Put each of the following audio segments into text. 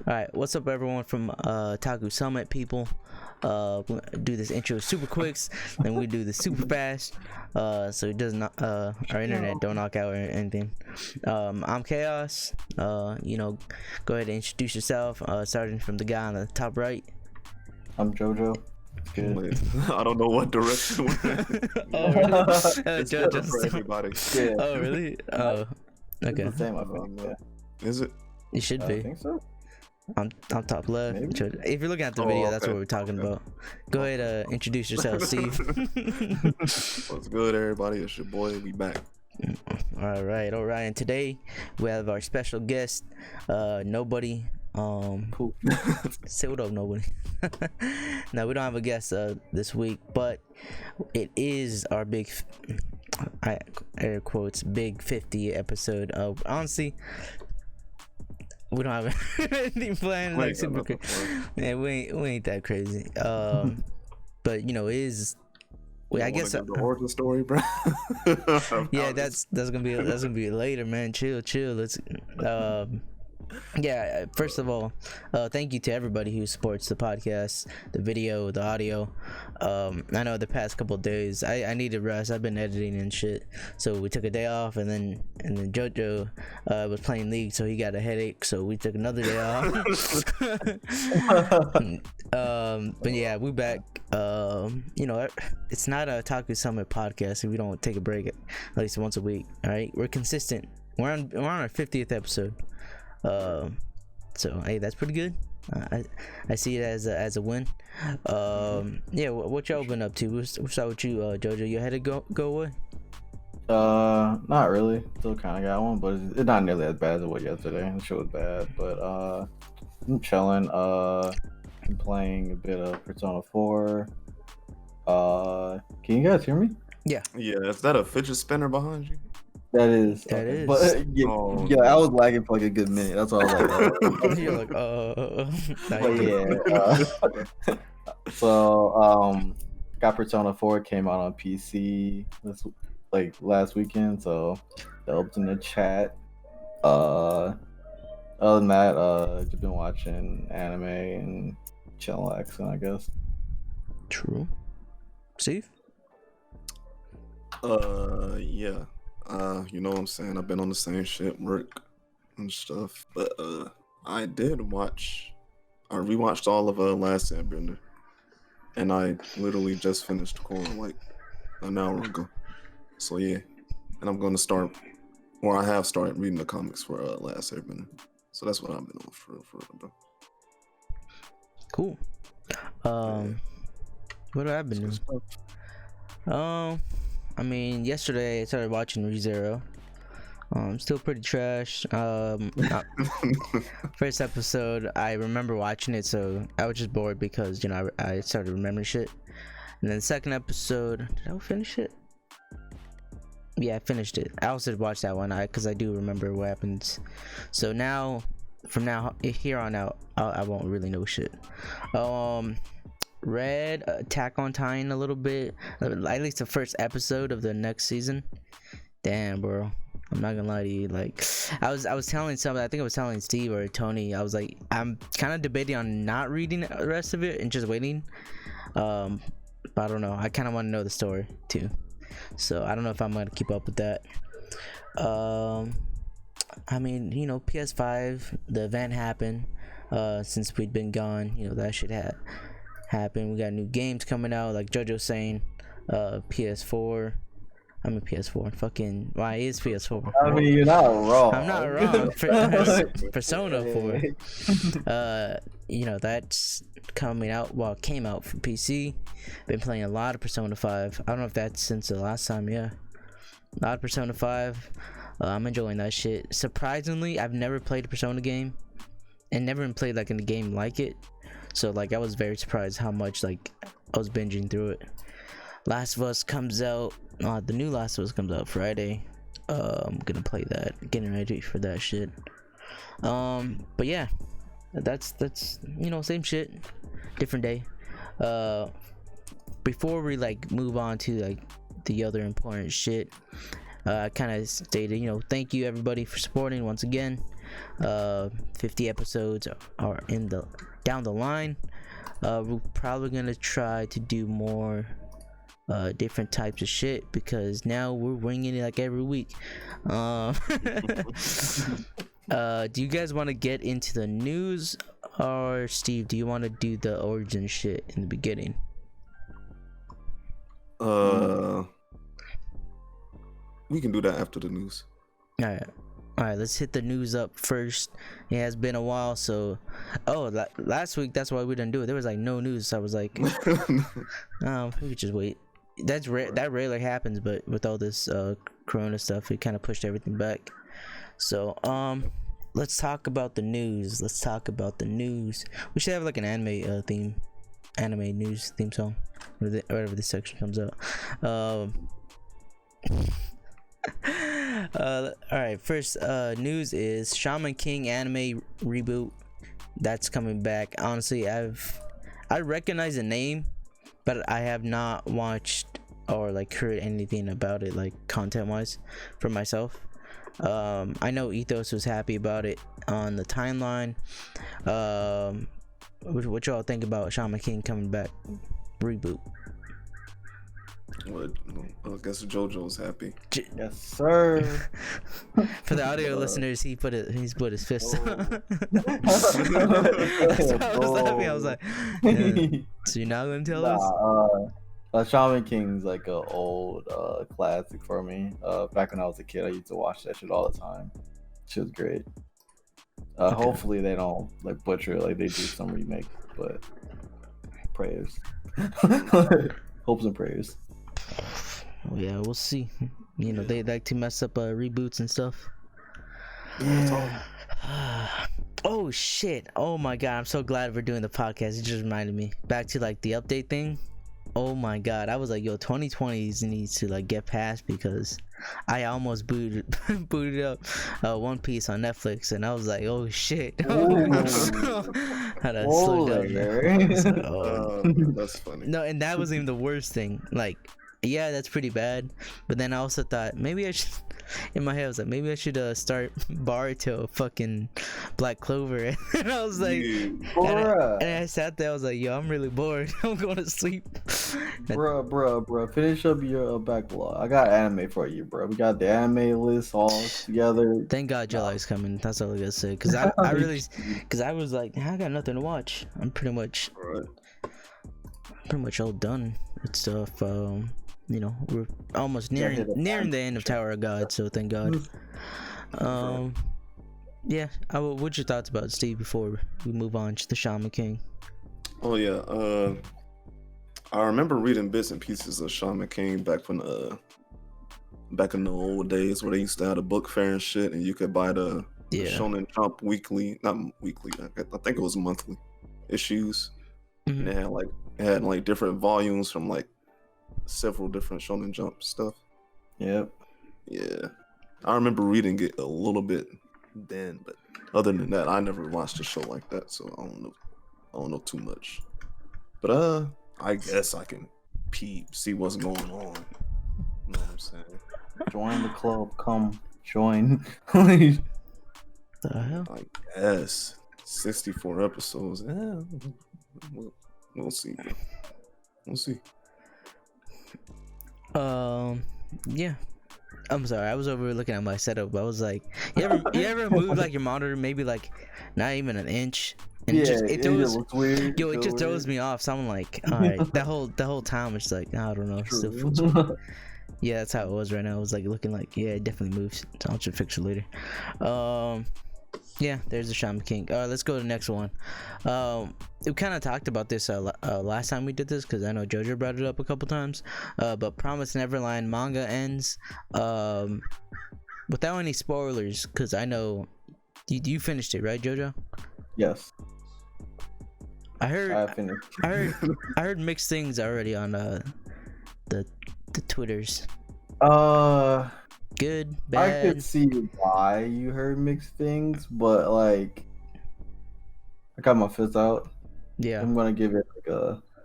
Alright, what's up everyone from Otaku Summit people? We're gonna do this intro super quicks, then we do the super fast, so it does not our internet don't knock out or anything. I'm Chaos. Go ahead and introduce yourself, starting from the guy on the top right. I'm Jojo. Wait, I don't know what direction we're in. Oh really? It's better for everybody. Yeah. Oh really? Oh okay. It's the same, I think. Yeah. Is it? You should I be. think so. I'm top left. Maybe. If you're looking at the Oh, video, that's okay. what we're talking Okay. about. Go ahead, introduce yourself, Steve. What's good, everybody? It's your boy. We back. all right. And today we have our special guest, Nobody. Cool. Say what up, Nobody. No, we don't have a guest this week, but it is our air quotes big 50 episode. Honestly, we don't have anything planned like super crazy. Yeah, we ain't that crazy. But it is. Wait, I guess the origin story, bro. yeah, that's gonna be later, man. Chill. Let's yeah, first of all, thank you to everybody who supports the podcast, the video, the audio. I know the past couple of days I needed rest. I've been editing and shit, so we took a day off, and then Jojo was playing League, so he got a headache, so we took another day off. But yeah, we back. It's not a Otaku Summit podcast if we don't take a break at least once a week. All right, we're consistent. We're on our 50th episode. So hey, that's pretty good. I see it as a win. Yeah, what y'all been up to? We'll start with you, Jojo. You had to go away? Not really. Still kind of got one, but it's not nearly as bad as it was yesterday. The show was bad, but I'm chilling. I'm playing a bit of Persona 4. Can you guys hear me? Yeah, is that a fidget spinner behind you? That is. That is. But yeah, I was lagging for like a good minute. That's all I was like. You're like, But yeah. So got Persona 4, came out on PC last weekend, so that helped in the chat. Other than that, just been watching anime and chillaxing, I guess. True. Steve? Yeah. You know what I'm saying? I've been on the same shit, work and stuff. But I rewatched all of Last Airbender, and I literally just finished Korra like an hour ago. So yeah, and I'm gonna start, or I have started reading the comics for Last Airbender. So that's what I've been on for bro. Cool. What have I been doing? I mean, yesterday I started watching ReZero. Still pretty trash. First episode, I remember watching it, so I was just bored because I started remembering shit. And then the second episode, did I finish it? Yeah, I finished it. I also watched that one because I do remember what happens. So now, from now here on out, I won't really know shit. Read Attack on Titan a little bit, at least the first episode of the next season. Damn, bro, I'm not gonna lie to you. Like, I was telling somebody, I think I was telling Steve or Tony, I was like, I'm kind of debating on not reading the rest of it and just waiting. But I don't know. I kind of want to know the story too, so I don't know if I'm gonna keep up with that. I mean, PS5, the event happened. Since we'd been gone, that shit happen. We got new games coming out, like JoJo saying. PS4. I'm a PS4. Fucking why is PS4? I mean, you're not wrong. I'm not wrong. Persona 4. That's coming out. Well, it came out for PC. Been playing a lot of Persona 5. I don't know if that's since the last time. Yeah, a lot of Persona 5. I'm enjoying that shit. Surprisingly, I've never played a Persona game, and never even played like in a game like it. So like I was very surprised how much like I was binging through it. Last of Us comes out. The new Last of Us comes out Friday. I'm gonna play that. Getting ready for that shit. But yeah, that's same shit, different day. Before we like move on to like the other important shit, I kind of stated, thank you everybody for supporting once again. 50 episodes are down the line. We're probably gonna try to do more different types of shit, because now we're winging it like every week. Do you guys want to get into the news, or Steve, do you want to do the origin shit in the beginning? We can do that after the news. All right, let's hit the news up first. It has been a while, so last week, that's why we didn't do it. There was like no news, so I was like, we could just wait. That rarely happens, but with all this corona stuff, it kind of pushed everything back. So let's talk about the news. We should have like an anime news theme song, whenever this section comes out. All right, first news is Shaman King anime reboot that's coming back. Honestly, I recognize the name, but I have not watched or like heard anything about it, like content wise, for myself. I know Ethos was happy about it on the timeline. What y'all think about Shaman King coming back reboot? Well, I guess JoJo's happy. Yes, sir. For the audio listeners, he's put his fist. Oh. That's why I was laughing. I was like, yeah. So you're not gonna tell us? Shaman King's like an old classic for me. Back when I was a kid, I used to watch that shit all the time. Shit was great. Okay. Hopefully they don't like butcher it like they do some remake, but prayers. Hopes and prayers. Oh, yeah, we'll see. You know, they like to mess up reboots and stuff. Yeah. Oh shit! Oh my god! I'm so glad we're doing the podcast. It just reminded me back to like the update thing. Oh my god! I was like, yo, 2020s needs to like get past, because I almost booted up One Piece on Netflix, and I was like, oh shit! Had to slow down there. Like, oh. That's funny. No, and that wasn't even the worst thing. Like, yeah, that's pretty bad. But then I also thought maybe I should. In my head, I was like, maybe I should start Boruto fucking Black Clover. And I was like, and I sat there, I was like, yo, I'm really bored. I'm going to sleep. Bruh, finish up your backlog. I got anime for you, bro. We got the anime list all together. Thank God July's coming. That's all I gotta say. Because I was like, I got nothing to watch. I'm pretty much all done with stuff. You know, we're almost nearing the end of Tower of God, so thank God. Yeah. What's your thoughts about it, Steve, before we move on to the Shaman King? Oh yeah, I remember reading bits and pieces of Shaman King back in the old days where they used to have a book fair and shit, and you could buy the Shonen Jump not weekly. I think it was monthly issues, and it had like different volumes from like several different Shonen Jump stuff. Yep. Yeah, I remember reading it a little bit then, but other than that, I never watched a show like that, so I don't know too much. But I guess I can see what's going on. You know what I'm saying? Join the club. Come join. The hell? I guess 64 episodes. Yeah, we'll see. Bro. We'll see. Yeah. I'm sorry, I was over looking at my setup. I was like, you ever move like your monitor maybe like not even an inch? And yeah, it throws, looks weird. Yo, it just throws me off. So I'm like, all right, the whole time it's like, I don't know. Still yeah, that's how it was right now. I was like looking like, yeah, it definitely moves. I'll just fix it later. Yeah, there's the Shaman King. Let's go to the next one. We kind of talked about this last time we did this, because I know Jojo brought it up a couple times. But Promised Neverland manga ends without any spoilers, because I know you finished it, right, Jojo? Yes. I heard. finished. I heard mixed things already on the Twitters. Good, bad. I could see why you heard mixed things, but like, I got my fist out. Yeah. I'm gonna give it like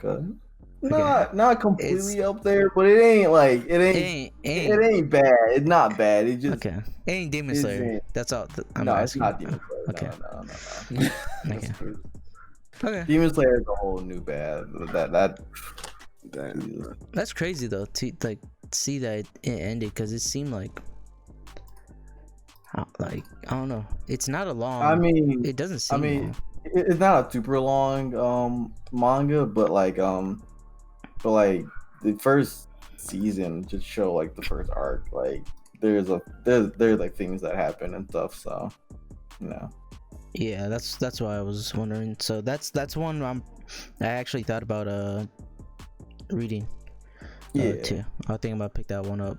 a Not completely up there, but it ain't like it ain't bad. It's not bad. It just okay. It ain't Demon it's Slayer. ain't- That's all. I'm no, asking. it's not Demon Slayer. Okay. No. Okay. crazy. Okay. Demon Slayer is a whole new bad. That Damn, bro. That's crazy though. To like see that it ended because it seemed like I don't know. It's not a long. I mean, it doesn't seem. Long. it's not a super long manga, but like the first season just show like the first arc. Like there's like things that happen and stuff. So you know. Yeah, that's why I was wondering. So that's one I actually thought about reading. Too. I think I'm gonna pick that one up.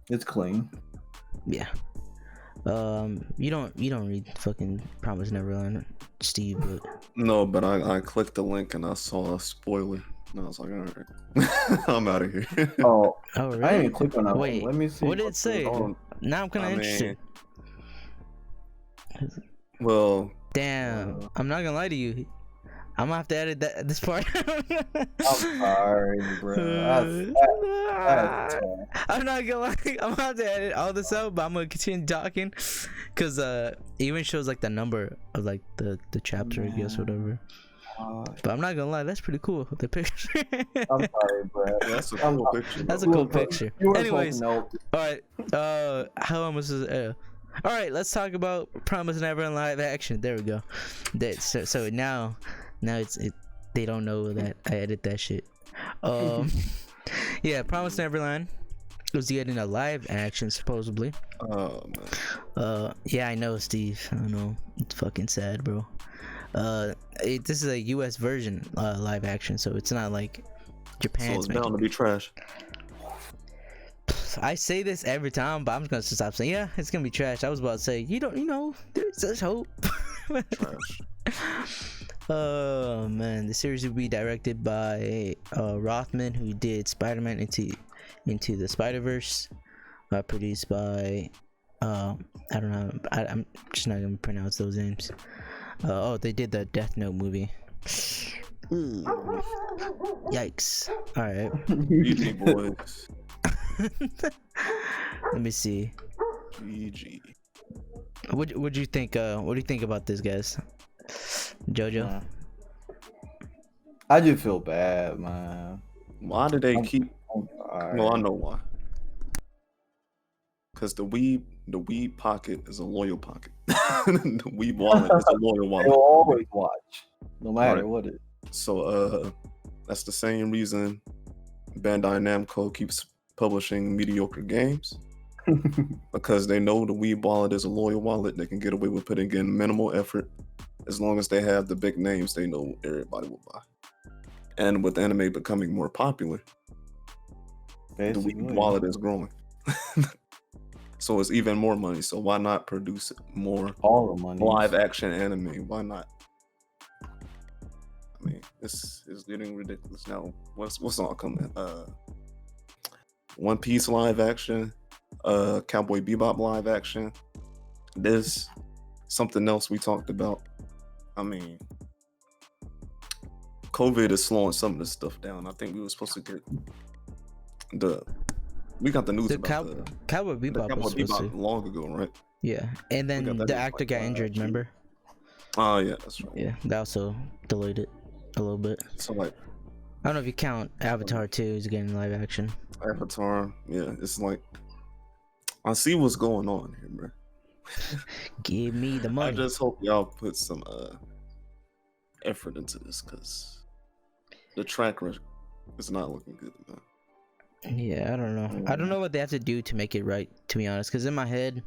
It's clean. Yeah. You don't read fucking Promised Neverland, Steve, but No, but I clicked the link and I saw a spoiler. And I was like, all right, I'm out of here. Oh, really? I didn't click on that. Wait, Let me see. what did it say? Oh, Now I'm kind of interested. Well, Damn, I'm not gonna lie to you. I'm gonna have to edit this part. I'm sorry, bro. That's I'm not gonna lie. I'm gonna have to edit all this out, but I'm gonna continue talking, cause it even shows like the number of like the chapter, I guess, whatever. But I'm not gonna lie, that's pretty cool. The picture. I'm sorry, bro. that's a cool picture. That's a bro. cool picture. You were Anyways, supposed all right. How am I supposed to? All right, let's talk about Promised Neverland live action. There we go. So now it's they don't know that I edit that shit. Yeah, Promised Neverland was getting a live action supposedly. Oh man. Yeah, I know, Steve. I know. It's fucking sad, bro. This is a US version live action, so it's not like Japan's So it's making. bound to be trash. I say this every time, but I'm just gonna stop saying, yeah, it's gonna be trash. I was about to say, there's hope. Trash. Oh man, the series will be directed by Rothman, who did Spider-Man into the Spider-Verse. Produced by I don't know. I'm just not gonna pronounce those names. They did the Death Note movie. Ooh. Yikes! All right. PG boys. Let me see. PG. What do you think? What do you think about this, guys? Jojo. I just feel bad, man. Why do they keep? Alright. Well, I know why. Because the weed pocket is a loyal pocket. The weed wallet is a loyal They'll wallet. always watch, no matter Right. what it. So that's the same reason Bandai Namco keeps publishing mediocre games. Because they know the weed wallet is a loyal wallet. They can get away with putting in minimal effort as long as they have the big names they know everybody will buy. And with anime becoming more popular, the weed wallet is growing. So it's even more money. So why not produce more all the money. live action anime? Why not? I mean, this is getting ridiculous now. What's all coming? One Piece live action, Cowboy Bebop live action. This something else we talked about. I mean, COVID is slowing some of this stuff down. I think we were supposed to get we got the news The about Cowboy Bebop Cowboy was supposed Bebop to. long ago, right? Yeah, and then got that the news actor like got injured. Remember? Oh yeah, that's right. Yeah, that also delayed it a little bit. So like I don't know if you count Avatar 2 is getting live action. Avatar, yeah, it's like I see what's going on here, bro. Give me the money. I just hope y'all put some effort into this because the track record is not looking good, man. Yeah, I don't know. I don't know what they have to do to make it right, to be honest. Because in my head,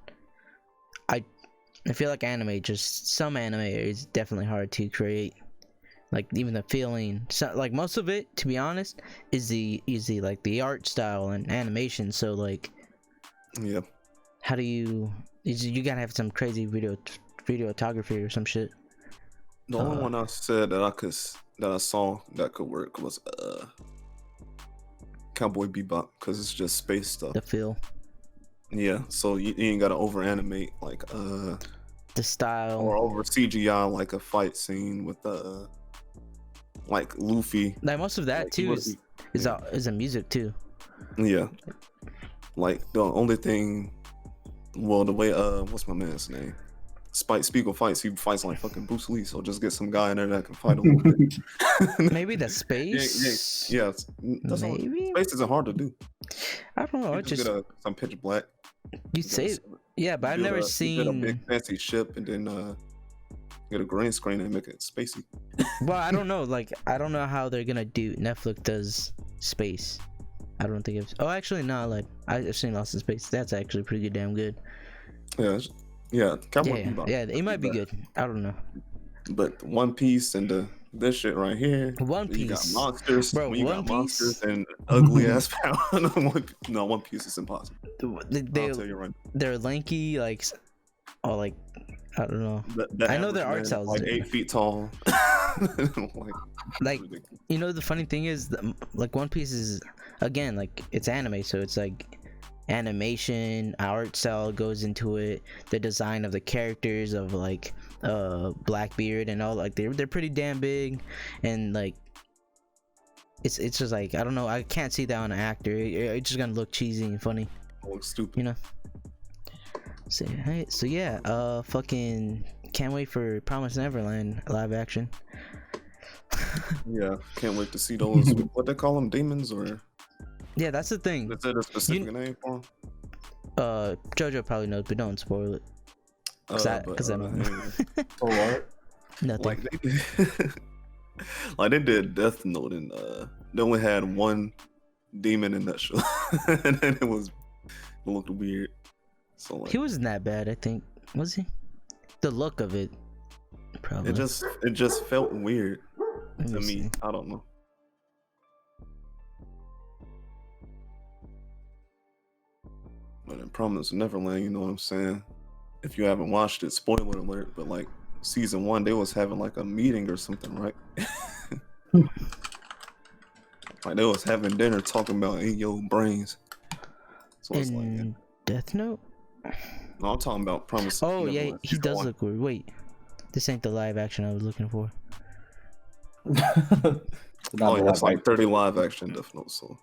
I feel like some anime is definitely hard to create. Like even the feeling, like most of it, to be honest, is the like the art style and animation. So like, Yeah, how do you gotta have some crazy videography or some shit. the only one I said that I saw that could work was Cowboy Bebop because it's just space stuff. The feel, Yeah, so you ain't gotta over animate like the style, or over CGI like a fight scene with like Luffy. Like most of that Like, too is a music too. Yeah. Like the only thing, well, the way what's my man's name? Spike Spiegel fights. He fights like fucking Bruce Lee. So just get some guy in there that can fight a little bit. Maybe the space. Yeah. That's Maybe. Space isn't hard to do. I don't know. You It's just just get some pitch black. you say, yeah, but I've never You get a seen. big fancy ship and then get a green screen and make it spacey. Well, I don't know. Like, I don't know how they're gonna do. Netflix does space. I don't think it's. Oh, actually, no. Like, I've seen Lost in Space. That's actually pretty damn good. Yeah. Yeah, it might be good. I don't know. But One Piece and this shit right here. One You got Piece, monsters. bro. When you One got Piece. monsters and ugly ass power. One Piece is impossible. I'll tell you right now. They're lanky, like, oh, like, I don't know. The I know their average art man styles like different. 8 feet tall. Like, ridiculous. you know, the funny thing is, like, One Piece is, again, like, it's anime, so it's like animation, art style goes into it, the design of the characters of like Blackbeard and all, like they're pretty damn big, and like it's just like, I don't know, I can't see that on an actor. It's just gonna look cheesy and funny, Looks stupid. you know. So yeah, fucking can't wait for Promised Neverland live action. Yeah, can't wait to see those. What they call them, demons, or Yeah, that's the thing. is there a specific name for them? Jojo probably knows, but don't spoil it. Cause I don't know. For what? Nothing. Like they did, like they did Death Note, and they only had one demon in that show, and then it looked weird. So like, He wasn't that bad, I think. Was he? The look of it, probably. it just felt weird Let to me. see. I don't know. But in Promised Neverland, you know what I'm saying? If you haven't watched it, spoiler alert, but like season 1, they was having like a meeting or something, right? Like they was having dinner talking about eating your brains. So it's like, In Death Note? no, I'm talking about Promised Oh yeah, Neverland, he season does 1. look weird. Wait, this ain't the live action I was looking for. Oh, yeah, it's like 30 live action Death Note, so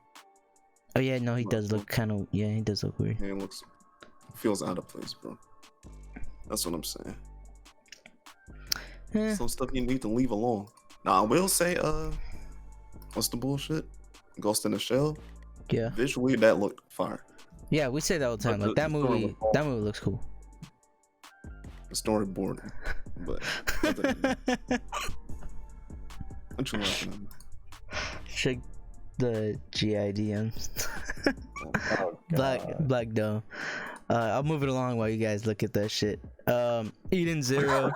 Oh yeah, no, he does look kind of. Yeah, he does look weird. yeah, it feels out of place, bro. That's what I'm saying. Eh, Some stuff you need to leave alone. Now I will say, what's the bullshit? Ghost in the Shell. yeah, Visually, that looked fire. yeah. We say that all the time. But Like that the story movie. was That movie looks cool. The story bored, but other than that, what you laughing Check the GIDMs. Oh, God. Black Dome. I'll move it along while you guys look at that shit. Eden Zero.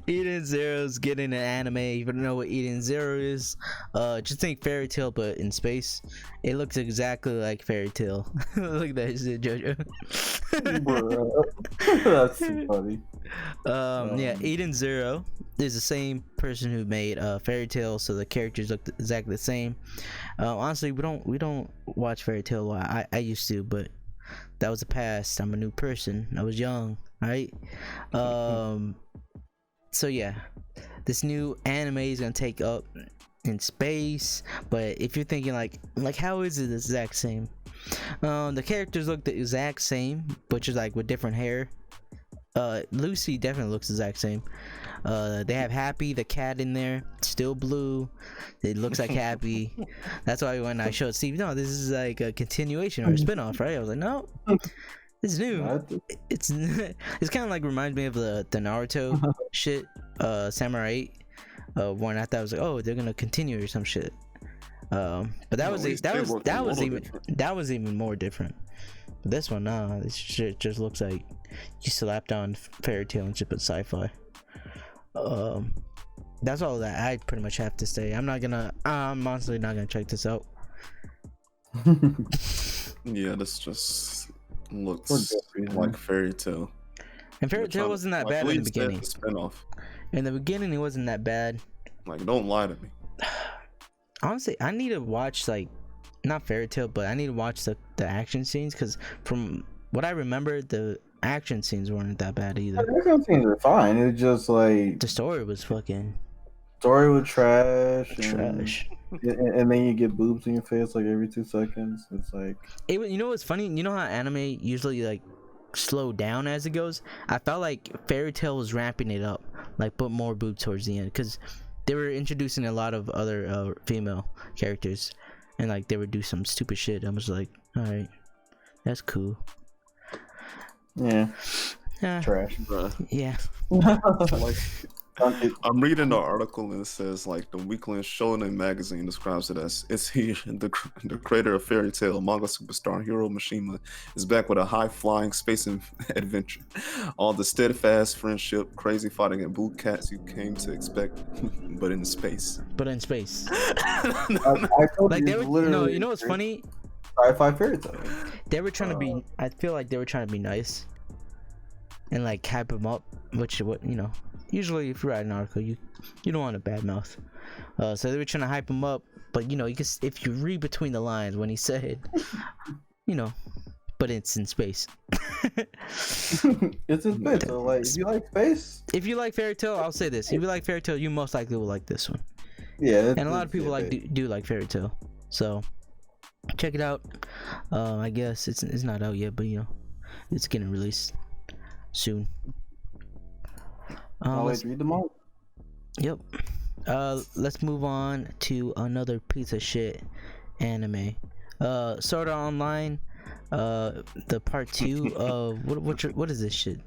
Eden Zero's getting an anime. If you don't know what Eden Zero is, just think Fairy Tail but in space. It looks exactly like Fairy Tail. Look at that shit, Jojo. Bruh. That's too funny. Yeah, Eden Zero is the same person who made Fairy Tail, so the characters look exactly the same. Honestly, we don't watch Fairy Tail. Well, I used to, but that was the past. I'm a new person. I was young, right? So yeah, this new anime is gonna take up in space. But if you're thinking like how is it the exact same? The characters look the exact same, but just like with different hair. Lucy definitely looks the exact same. They have Happy the cat in there, still blue. It looks like Happy. That's why when I showed Steve, no, this is like a continuation or a spin-off, right? I was like, no, it's new. It's kind of like reminds me of the Naruto shit, Samurai 8. One I thought was like, oh, they're gonna continue or some shit. But that was even more different. But this one, nah, this shit just looks like you slapped on Fairy Tail and just put sci-fi. That's all that I pretty much have to say. I'm honestly not gonna check this out. Yeah, this just looks like Fairy Tail. And Fairy Tail wasn't that bad in the beginning. Spin-off. In the beginning, it wasn't that bad. Like, don't lie to me. Honestly, I need to watch not Fairy Tail, but I need to watch the action scenes, because from what I remember, the action scenes weren't that bad either. The action scenes are fine. It's just like The story was fucking Story was trash. Trash. And then you get boobs in your face like every 2 seconds. It's like, You know what's funny? You know how anime usually like slow down as it goes? I felt like Fairy Tail was ramping it up, like put more boobs towards the end, because they were introducing a lot of other female characters, and like they would do some stupid shit. I was like, all right, that's cool. yeah, Yeah, trash. Bruh. yeah. Like, I'm reading the article and it says like the weekly Shonen magazine describes it as the creator of Fairy Tail, manga superstar Hiro Mishima is back with a high-flying space adventure. All the steadfast friendship, crazy fighting, and boot cats you came to expect, but in space. But in space, I told like you, they it's were. literally No, you know what's funny? Sci-fi fairy tale. They were trying to be. I feel like they were trying to be nice, and like hype him up, which what you know. Usually, if you write an article, you don't want a bad mouth. So they were trying to hype him up, but you know, if you read between the lines when he said, you know, but it's in space. It's in space. So like, if you like space, If you like Fairy Tail, I'll say this: if you like Fairy Tail, you most likely will like this one. yeah. And a lot of people do like Fairy Tail, so check it out. I guess it's not out yet, but you know, it's getting released soon. Always read them all. Yep. Let's move on to another piece of shit anime. Sword Art Online. The part 2 of what is this shit?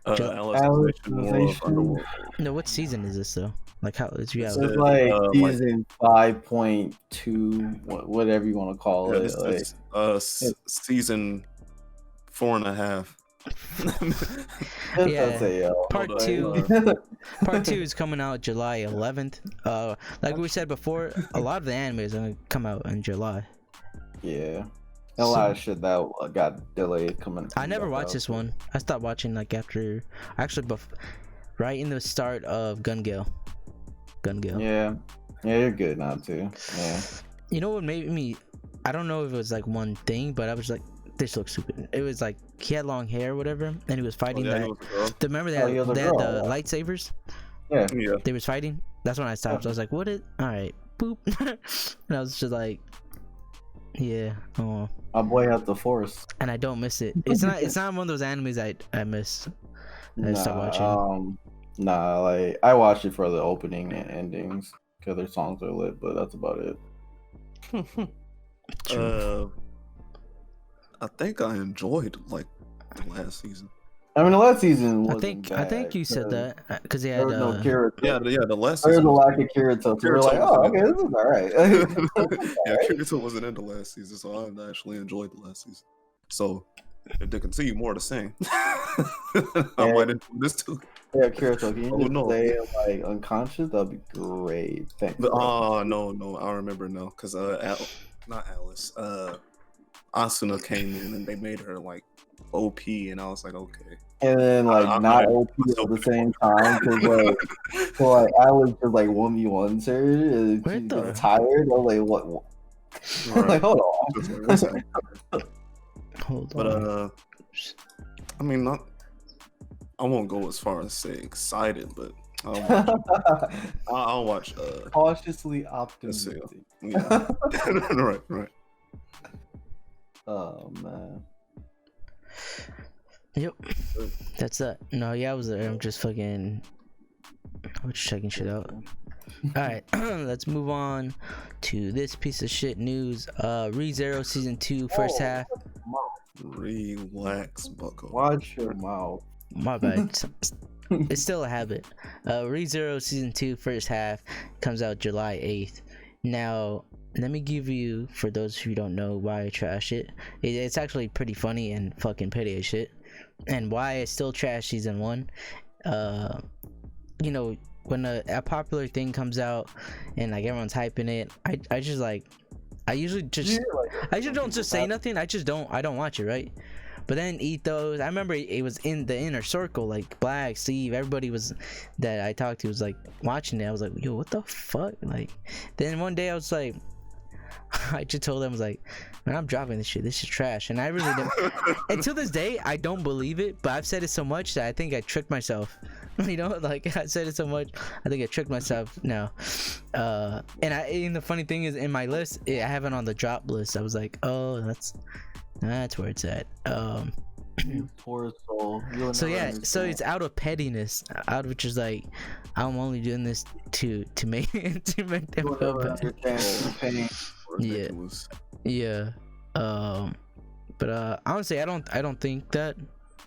Alicization. No, what season is this though? Like how it's It's reality? like like- season 5.2, whatever you want to call it. Like, Season 4.5. Yeah. Part Hold 2. on. Part 2 is coming out July 11th. Like we said before, a lot of the anime is gonna come out in July. Yeah. A lot of shit that got delayed coming. I never watched this one. I stopped watching like after, actually, right in the start of Gun Gale. Yeah. Yeah, you're good now too. Yeah. You know what made me? I don't know if it was like one thing, but I was like, this looks stupid. It was like he had long hair or whatever, and he was fighting remember they had the lightsabers? Yeah. They was fighting. That's when I stopped. So I was like, what is? All right, boop. And I was just like, yeah, oh. My boy has the force. And I don't miss it. It's not one of those animes I miss. I stopped watching. Nah, like I watched it for the opening and endings because their songs are lit, but that's about it. I think I enjoyed like the last season. I mean, the last season I wasn't think you said that because he had there was no Kirito. Yeah, the last There was season. a lack of Kirito, so we were like, oh, okay, this is alright. Yeah, Kirito wasn't in the last season, so I actually enjoyed the last season. So if they continue more the same, I might enjoy this too. Yeah, Kirito, can you no. say like unconscious? That'd be great. Thanks. Oh no, I remember now because not Alice, Asuna came in and they made her like OP, and I was like, okay. And then like not OP at the same time because like Alex just like 1v1s her and she gets tired. I was like, what? Right. Like, hold on. Hold but on. I mean, I won't go as far as say excited, but I'll watch. Cautiously optimistic. Yeah. right. Oh man. Yep. That's that. No, yeah, I was there. I'm just fucking. I'm just checking shit out. Alright, let's move on to this piece of shit news. ReZero season 2 first half. Relax, bucko. Watch your mouth. My bad. It's still a habit. ReZero season 2 first half comes out July 8th. Now, let me give you, for those who don't know why I trash it, it's actually pretty funny and fucking petty as shit. And why I still trash season 1. You know, when a popular thing comes out and like everyone's hyping it, I just like, I usually just don't just say nothing. I don't watch it, right? But then Ethos, I remember it was in the inner circle, like Black, Steve, everybody was that I talked to was like watching it. I was like, yo, what the fuck? Like, then one day I was like, I just told them, I was like, man, I'm dropping this shit. This is trash. And I really don't. Until this day, I don't believe it. But I've said it so much that I think I tricked myself. You know, like I said it so much, I think I tricked myself now. And the funny thing is, in my list, I have it on the drop list. I was like, oh, that's where it's at. You poor soul. So yeah, so it's out of pettiness, out of just like, I'm only doing this to make them feel bad. Yeah. But honestly, I don't think that,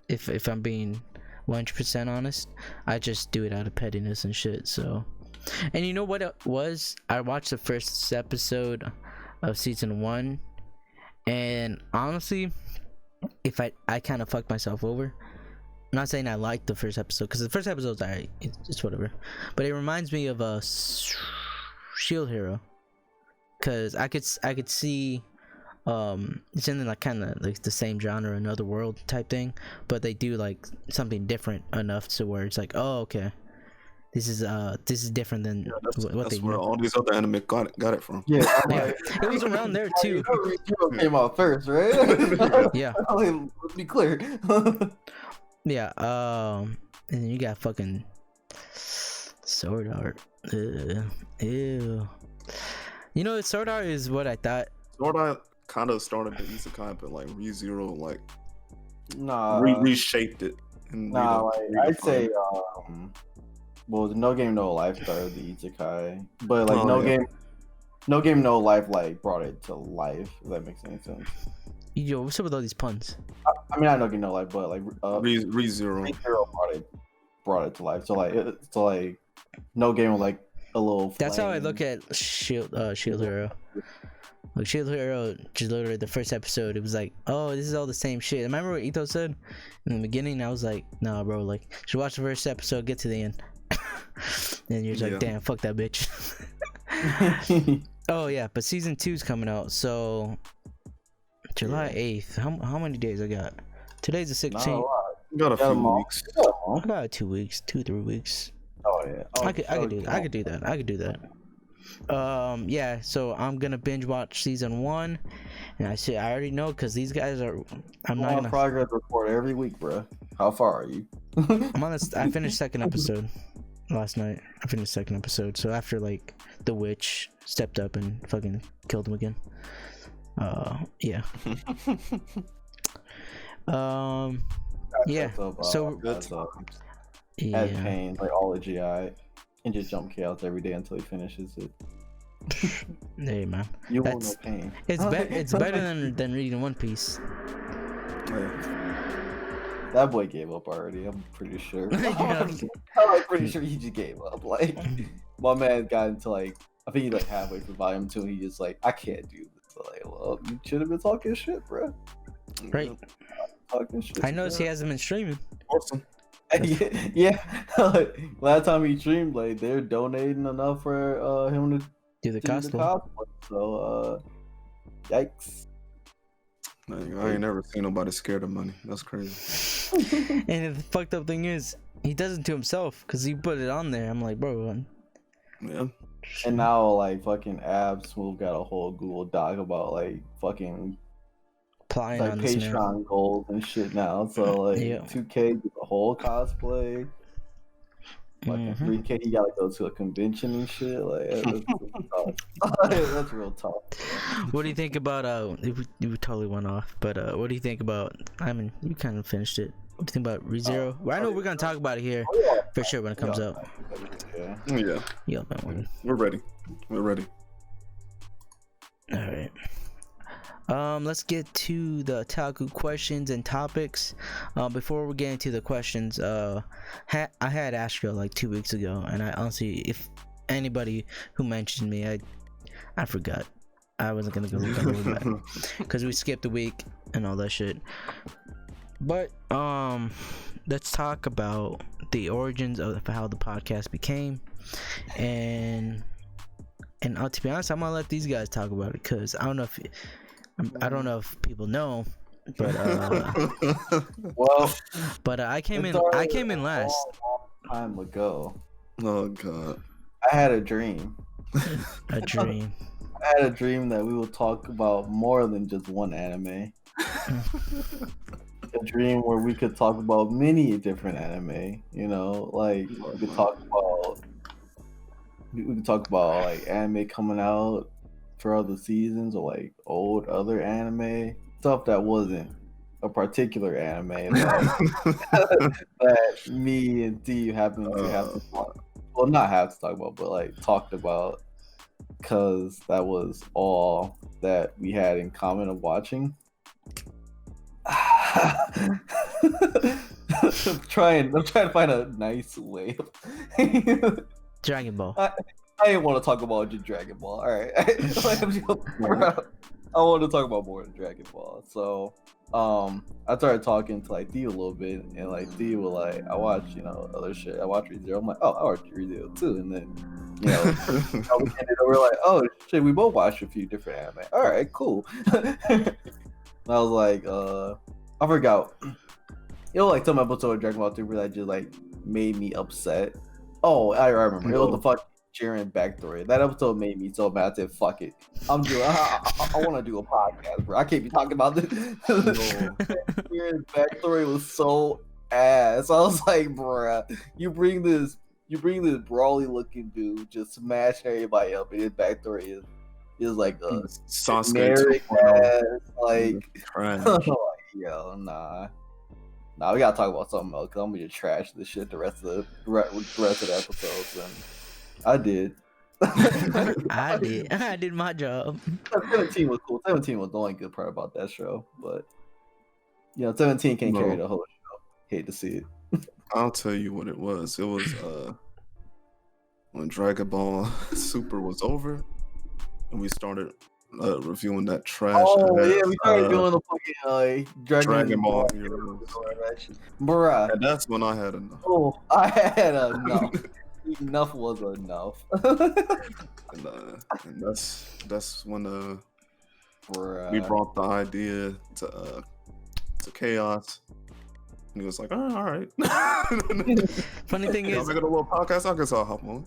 if I'm being 100% honest, I just do it out of pettiness and shit. So, and you know what it was? I watched the first episode of season 1, and honestly, if I kind of fucked myself over. I'm not saying I liked the first episode, because the first episode's alright, it's whatever, but it reminds me of a Shield Hero, because I could see it's in like kind of like the same genre, another world type thing, but they do like something different enough to where it's like, oh, okay, this is different than what that's they where do. all these other anime got it from. Yeah, It was around there too. Hero came out first, right? Yeah. Let's be clear. Yeah. And then you got fucking Sword Art. Ew. You know, Sword Art is what I thought. Sword Art kind of started the isekai, but like ReZero like Nah, reshaped it. And I'd say well, No Game No Life started the isekai, but like No Game No Life like brought it to life. If that makes any sense. Yo, what's up with all these puns? I mean, I know No Game No Life, but like ReZero brought it to life. So like No Game like a little. That's how I flame. look at Shield Hero. Like Shield Hero, just literally the first episode, it was like, oh, this is all the same shit. Remember what Ito said in the beginning? I was like, nah, bro, like, you should watch the first episode, get to the end. And you're just like, damn, fuck that bitch. Oh yeah, but season 2's coming out, so July 8th. How many days I got? Today's the 16th. You got a few weeks. I got 2 weeks, 2-3 weeks. Oh yeah. I could do that. Yeah, so I'm gonna binge watch season 1, and I already know, because these guys are. I'm not gonna progress report every week, bro. How far are you? I finished second episode last night. I finished second episode, so after like the witch stepped up and fucking killed him again. Yeah. Yeah. So As pain, like all the GI, and just jump chaos every day until he finishes it. Hey man, You won't know pain. It's better than reading One Piece. That boy gave up already. I'm pretty sure. Yeah. I'm pretty sure he just gave up. Like my man got into like, I think he like halfway through volume 2. And he just like, I can't do this. So, like, well, you should have been talking shit, bro. Right. Talking shit. I noticed he hasn't been streaming. Awesome. Yeah. Last time he streamed, like they're donating enough for him to Do the do the cosplay. cosplay. So yikes. Man, I ain't never seen nobody scared of money. That's crazy. And the fucked up thing is, he does it to himself, because he put it on there. I'm like, bro. Yeah. And now like fucking Abs will got a whole Google Doc about like fucking Applying like on this man. Patreon goals and shit now. So like 2K get the whole cosplay. Fucking 3K, he gotta go to a convention and shit. Like that's tough. That's real tough. What do you think about we totally went off, but what do you think about, I mean, you kind of finished it. What do you think about ReZero? Well, I know we're gonna talk about it here for sure when it comes out. Yeah. Yeah, man. We're ready. All right. Let's get to the Otaku questions and topics. Before we get into the questions, I had asked you like 2 weeks ago, and I honestly, if anybody who mentioned me, I forgot. I wasn't gonna go look at it because we skipped a week and all that shit. But let's talk about the origins of how the podcast became, and to be honest, I'm gonna let these guys talk about it, because I don't know if people know, but I came in last. Time ago. Oh god. I had a dream. A dream. had a dream that we would talk about more than just one anime. A dream where we could talk about many different anime. You know, like we could talk about like anime coming out for other seasons or like old other anime stuff that wasn't a particular anime that me and Steve happen to have to talk. Well, not have to talk about, but like talked about because that was all that we had in common of watching. I'm trying to find a nice way. Dragon Ball. I didn't want to talk about just Dragon Ball. All right, I want to talk about more than Dragon Ball. So, I started talking to like Theo a little bit, and like Theo was like, "I watch, other shit. I watch ReZero." I'm like, "Oh, I watch ReZero too." And then, we're like, "Oh shit, we both watched a few different anime." All right, cool. And I was like, I forgot. Like some episode of Dragon Ball 3 where that just like made me upset. Oh, I remember. It was the fucking Jiren backstory. That episode made me so mad. I said, "Fuck it, I want to do a podcast, bro. I can't be talking about this." Jiren's backstory was so ass. I was like, "Bruh, you bring this brawly looking dude just smashing everybody up, and his backstory is like a generic ass, like, yo, nah, we gotta talk about something else because I'm gonna trash this shit the rest of the episodes." And I did. I did my job. 17 was cool. 17 was the only good part about that show, but 17 can't carry the whole show. Hate to see it. I'll tell you what it was. It was when Dragon Ball Super was over and we started reviewing that trash. Oh yeah, we started doing the fucking Dragon Ball Heroes. Bruh. And that's when I had enough. Oh, I had enough. Enough was enough. And that's when we brought the idea to Chaos. And he was like, "Oh, all right." Funny thing is, I got a little podcast. I guess I'll hop on.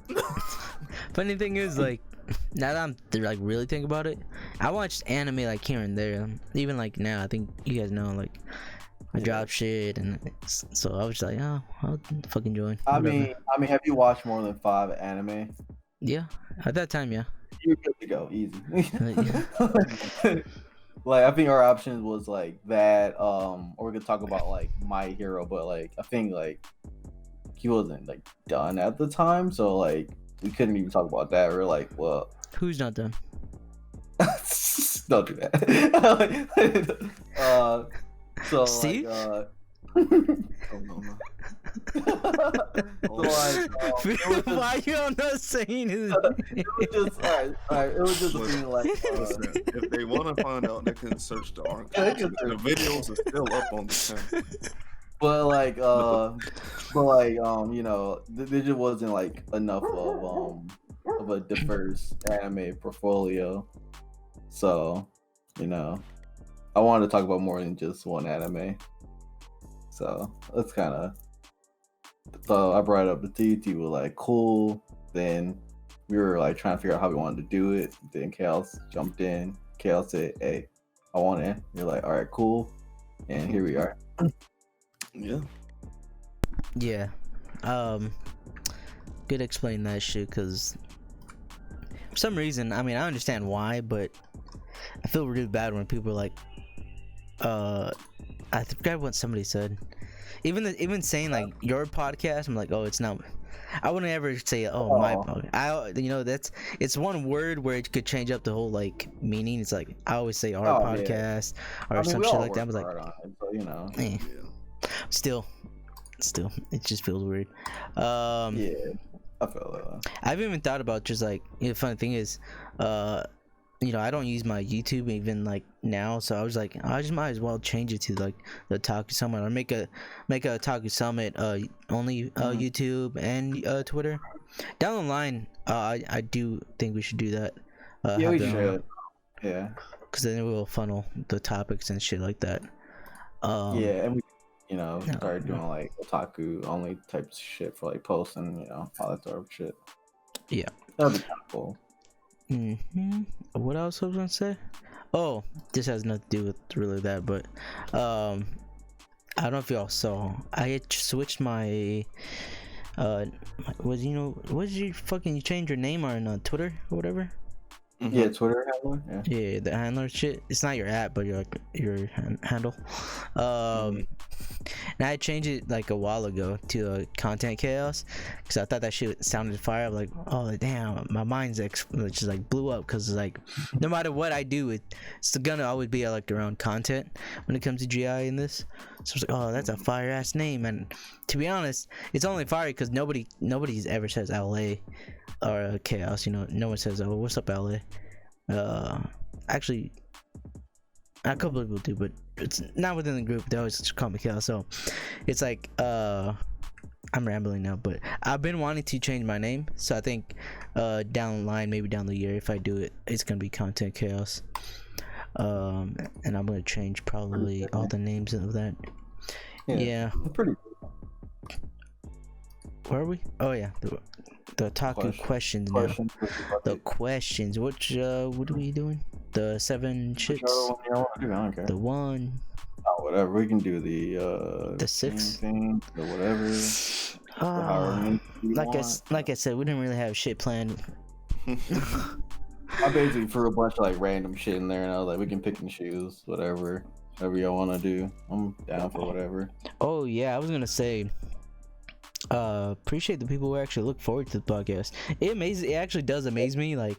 Funny thing is, like, now that I'm like really thinking about it, I watched anime like here and there. Even like now, I think you guys know, like, I drop shit, and so I was just like, "Oh, I'll fucking join." I mean, have you watched more than 5 anime? Yeah, at that time, yeah. You're good to go, easy. Like, I think our options was like that, or we could talk about like My Hero, but like I think like he wasn't like done at the time, so like we couldn't even talk about that. We're like, well, who's not done? Don't do that. So Steve? like, Oh, no. Why you not saying it? It was just alright. It was just being like, listen, if they want to find out, they can search the archives. The videos are still up on the channel. But there just wasn't like enough of a diverse anime portfolio. So, I wanted to talk about more than just one anime. So that's kind of. So I brought it up to TT. Was like, cool. Then we were like trying to figure out how we wanted to do it. Then Chaos jumped in. Chaos said, "Hey, I want it." You're like, "All right, cool." And here we are. Yeah. Yeah. Good explain that shit, because for some reason, I mean, I understand why, but I feel really bad when people are like, I forgot what somebody said. Even saying like your podcast, I'm like, oh, it's not. I wouldn't ever say, oh, my podcast. It's one word where it could change up the whole like meaning. It's like I always say our podcast or some shit like that. I was like, still, it just feels weird. Yeah, I feel that. I haven't even thought about just like, the funny thing is, I don't use my YouTube even like now, so I was like, I just might as well change it to like the Otaku Summit, or make a Otaku Summit only YouTube and Twitter. Down the line, I do think we should do that. Yeah, we should. Yeah, because then it will funnel the topics and shit like that. Yeah, and we start doing like Otaku only types of shit for like posts and all that sort of shit. Yeah, that'd be kind of cool. What else I was gonna say? Oh, this has nothing to do with really that, but I don't know if y'all saw. I had switched my what did you fucking change your name on Twitter or whatever? Yeah, Twitter handler. Yeah, the handler shit. It's not your app, but your handle. And I changed it like a while ago to content chaos because I thought that shit sounded fire. I'm like, oh damn, my mind's just like blew up because like no matter what I do, it's gonna always be like around content when it comes to GI in this. So I was like, oh, that's a fire ass name. And to be honest, it's only fire because nobody's ever says LA or chaos. No one says, oh, what's up LA. Actually, a couple of people do, but it's not within the group. They always just call me chaos. So it's like I'm rambling now, but I've been wanting to change my name. So I think down the line, maybe down the year, if I do it, it's gonna be content chaos. And I'm gonna change probably all the names of that. Yeah. Pretty. Where are we? Oh yeah, the Otaku questions now. The questions. What are we doing? The 7 shits. The one. Oh, whatever. We can do the 6 thing, the whatever. Like I said, we didn't really have shit planned. I basically threw a bunch of like random shit in there, and I was like, we can pick and choose whatever y'all want to do. I'm down for whatever. Oh yeah, I was gonna say. Appreciate the people who actually look forward to the podcast. It actually does amaze me, like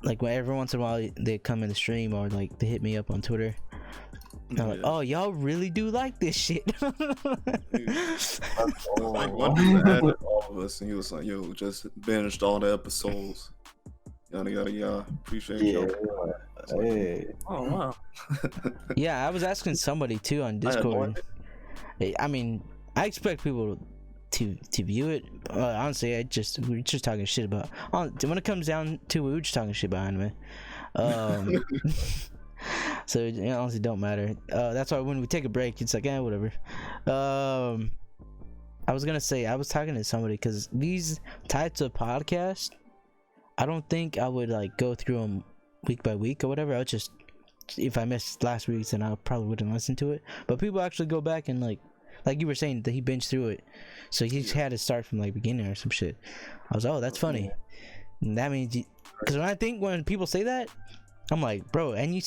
when every once in a while they come in the stream or like they hit me up on Twitter. I'm like, oh, y'all really do like this shit. Like one dude added all of us, and he was like, "Yo, just binged all the episodes." Yada yada yada. Appreciate y'all. Hey. Oh wow. Yeah, I was asking somebody too on Discord. I mean, I expect people to view it. Honestly, we're just talking shit about. When it comes down to it, we're just talking shit about anime. So it honestly don't matter. That's why when we take a break, it's like, whatever. I was gonna say, I was talking to somebody because these types of podcasts, I don't think I would like go through them week by week or whatever. I would just, if I missed last week's, then I probably wouldn't listen to it. But people actually go back and like you were saying that he binged through it, so he had to start from like beginning or some shit. I was, that's funny. And that means, because when people say that, I'm like, bro, and you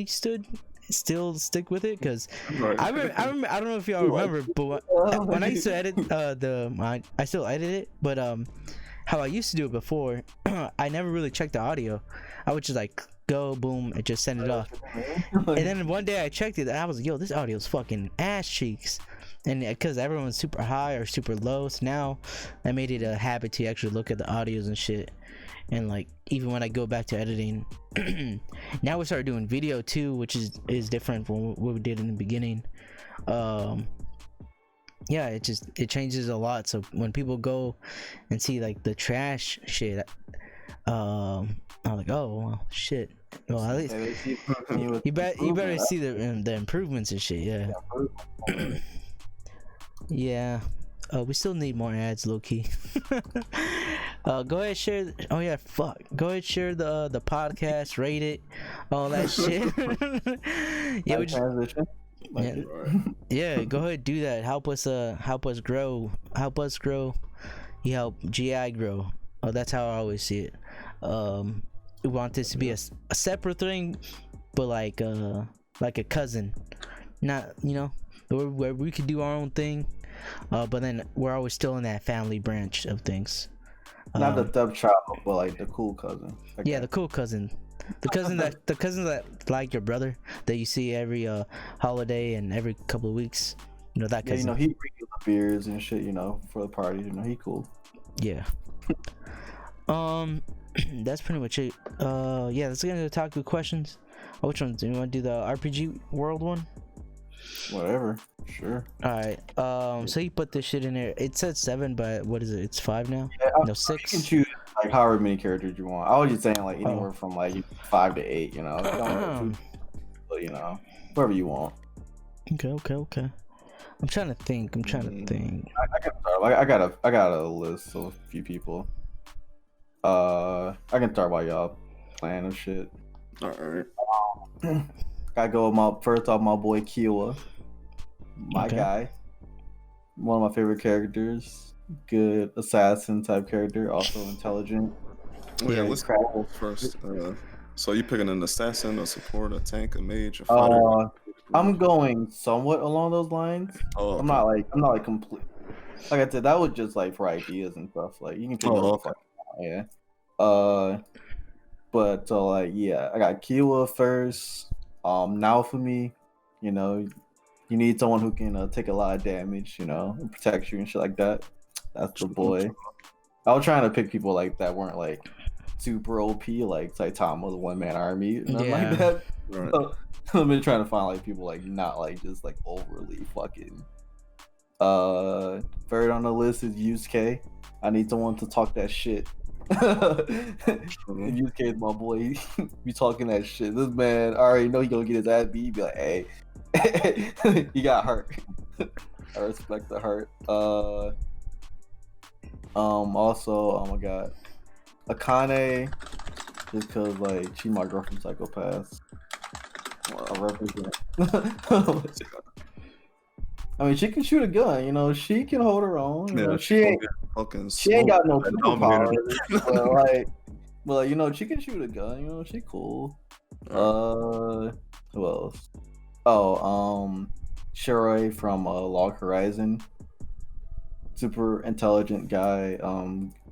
still stick with it, because I remember, I don't know if y'all remember, but when I used to edit I still edit it, but how I used to do it before, I never really checked the audio. I would just like go boom and just send it off. And then one day I checked it and I was like, yo, this audio is fucking ass cheeks. And because everyone's super high or super low, so now I made it a habit to actually look at the audios and shit. And like, even when I go back to editing, now we started doing video too, which is different from what we did in the beginning. Yeah, it changes a lot. So when people go and see like the trash shit, I'm like, oh well, shit. Well, at least you better see the improvements and shit. Yeah. Yeah. We still need more ads, low key. Go ahead, share. Oh yeah, fuck. Go ahead, share the podcast, rate it, all that shit. Yeah, we just. Yeah, go ahead, do that. Help us grow. You help GI grow. Oh, that's how I always see it. We want this to be a separate thing, but like a cousin, not where we could do our own thing, but then we're always still in that family branch of things. Not the thug child, but like the cool cousin. Okay. Yeah, the cool cousin. The cousin that like your brother that you see every holiday and every couple of weeks. That cousin. Yeah, he bring you the beers and shit, for the party. He cool. Yeah. That's pretty much it. Yeah, let's get into the Otaku questions. Which one do you want to do? The RPG world one? Whatever. Sure. Alright. So you put this shit in there. It said 7, but what is it? It's 5 now? Yeah, no, 6. You can choose like however many characters you want. I was just saying like anywhere from like 5 to 8, Don't but whatever you want. Okay. I'm trying to think. I can start. I got a list of a few people. I can start while y'all playing and shit. All right. Gotta go with first off my boy Kiowa, my Okay. guy, one of my favorite characters. Good assassin type character, also intelligent. Yeah, Yeah, let's crap. go first. So you picking an assassin, a support, a tank, a mage, a fighter? I'm going somewhat along those lines. Oh, okay. I'm not like complete. Like I said, that was just like for ideas and stuff. Like you can pick Oh, whatever okay. you want, yeah. But so like yeah, I got Kiowa first. Now for me, you know, you need someone who can take a lot of damage, you know, and protect you and shit like that. That's the boy. I was trying to pick people like that weren't like super OP, like Saitama, the one man army, nothing Yeah. like that. Right. So, I've been trying to find like people like not like just like overly fucking. Third on the list is Yusuke. I need someone to talk that shit. Yusuke is my boy. Be talking that shit. This man, I already know he gonna get his ass beat. Be like, hey, he got hurt. I respect the hurt. Also, oh my god, Akane, just cause like she my girlfriend psychopath. I represent. I mean, she can shoot a gun. You know, she can hold her own. You know, she ain't got no superpowers. but like, you know, she can shoot a gun. You know, she cool. Who else? Oh, Shiroi from Log Horizon. Super intelligent guy.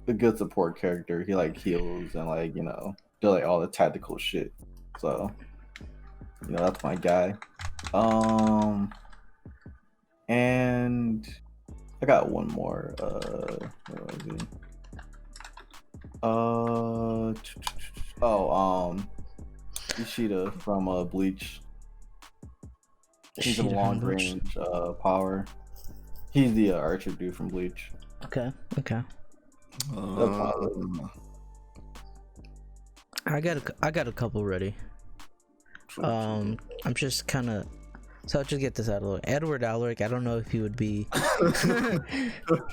A good support character. He like heals and like, you know, do like all the tactical shit. So, you know, that's my guy. And I got one more. Ishida from Bleach. He's a long range power. He's the archer dude from Bleach. Okay. I got a couple ready. I'm just kind of. So I'll just get this out of the way. Edward Alric, I don't know if he would be.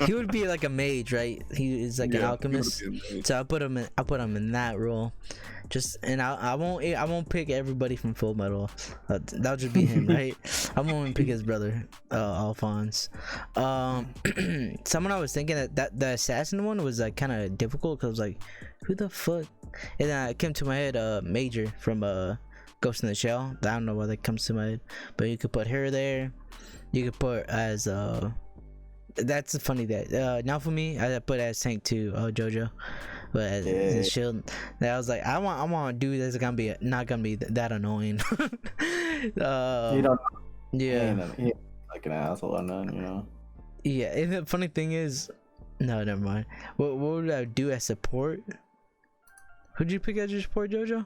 He would be like a mage, right? He is like an alchemist. So I'll put him in that role. I won't pick everybody from Full Metal. That'll just be him, right? I won't even pick his brother, Alphonse. Someone I was thinking that the assassin one was like kind of difficult because like, who the fuck? And then it came to my head, Major from Ghost in the Shell. I don't know why that comes to my head, but you could put her there. You could put as that's funny that now for me I put as tank too, Jojo, but as the shield. That I was like I want a dude that's not gonna be that annoying. You don't. Yeah. He ain't like an asshole or nothing, you know. Yeah, and the funny thing is, no, never mind. What would I do as support? Who'd you pick as your support, Jojo?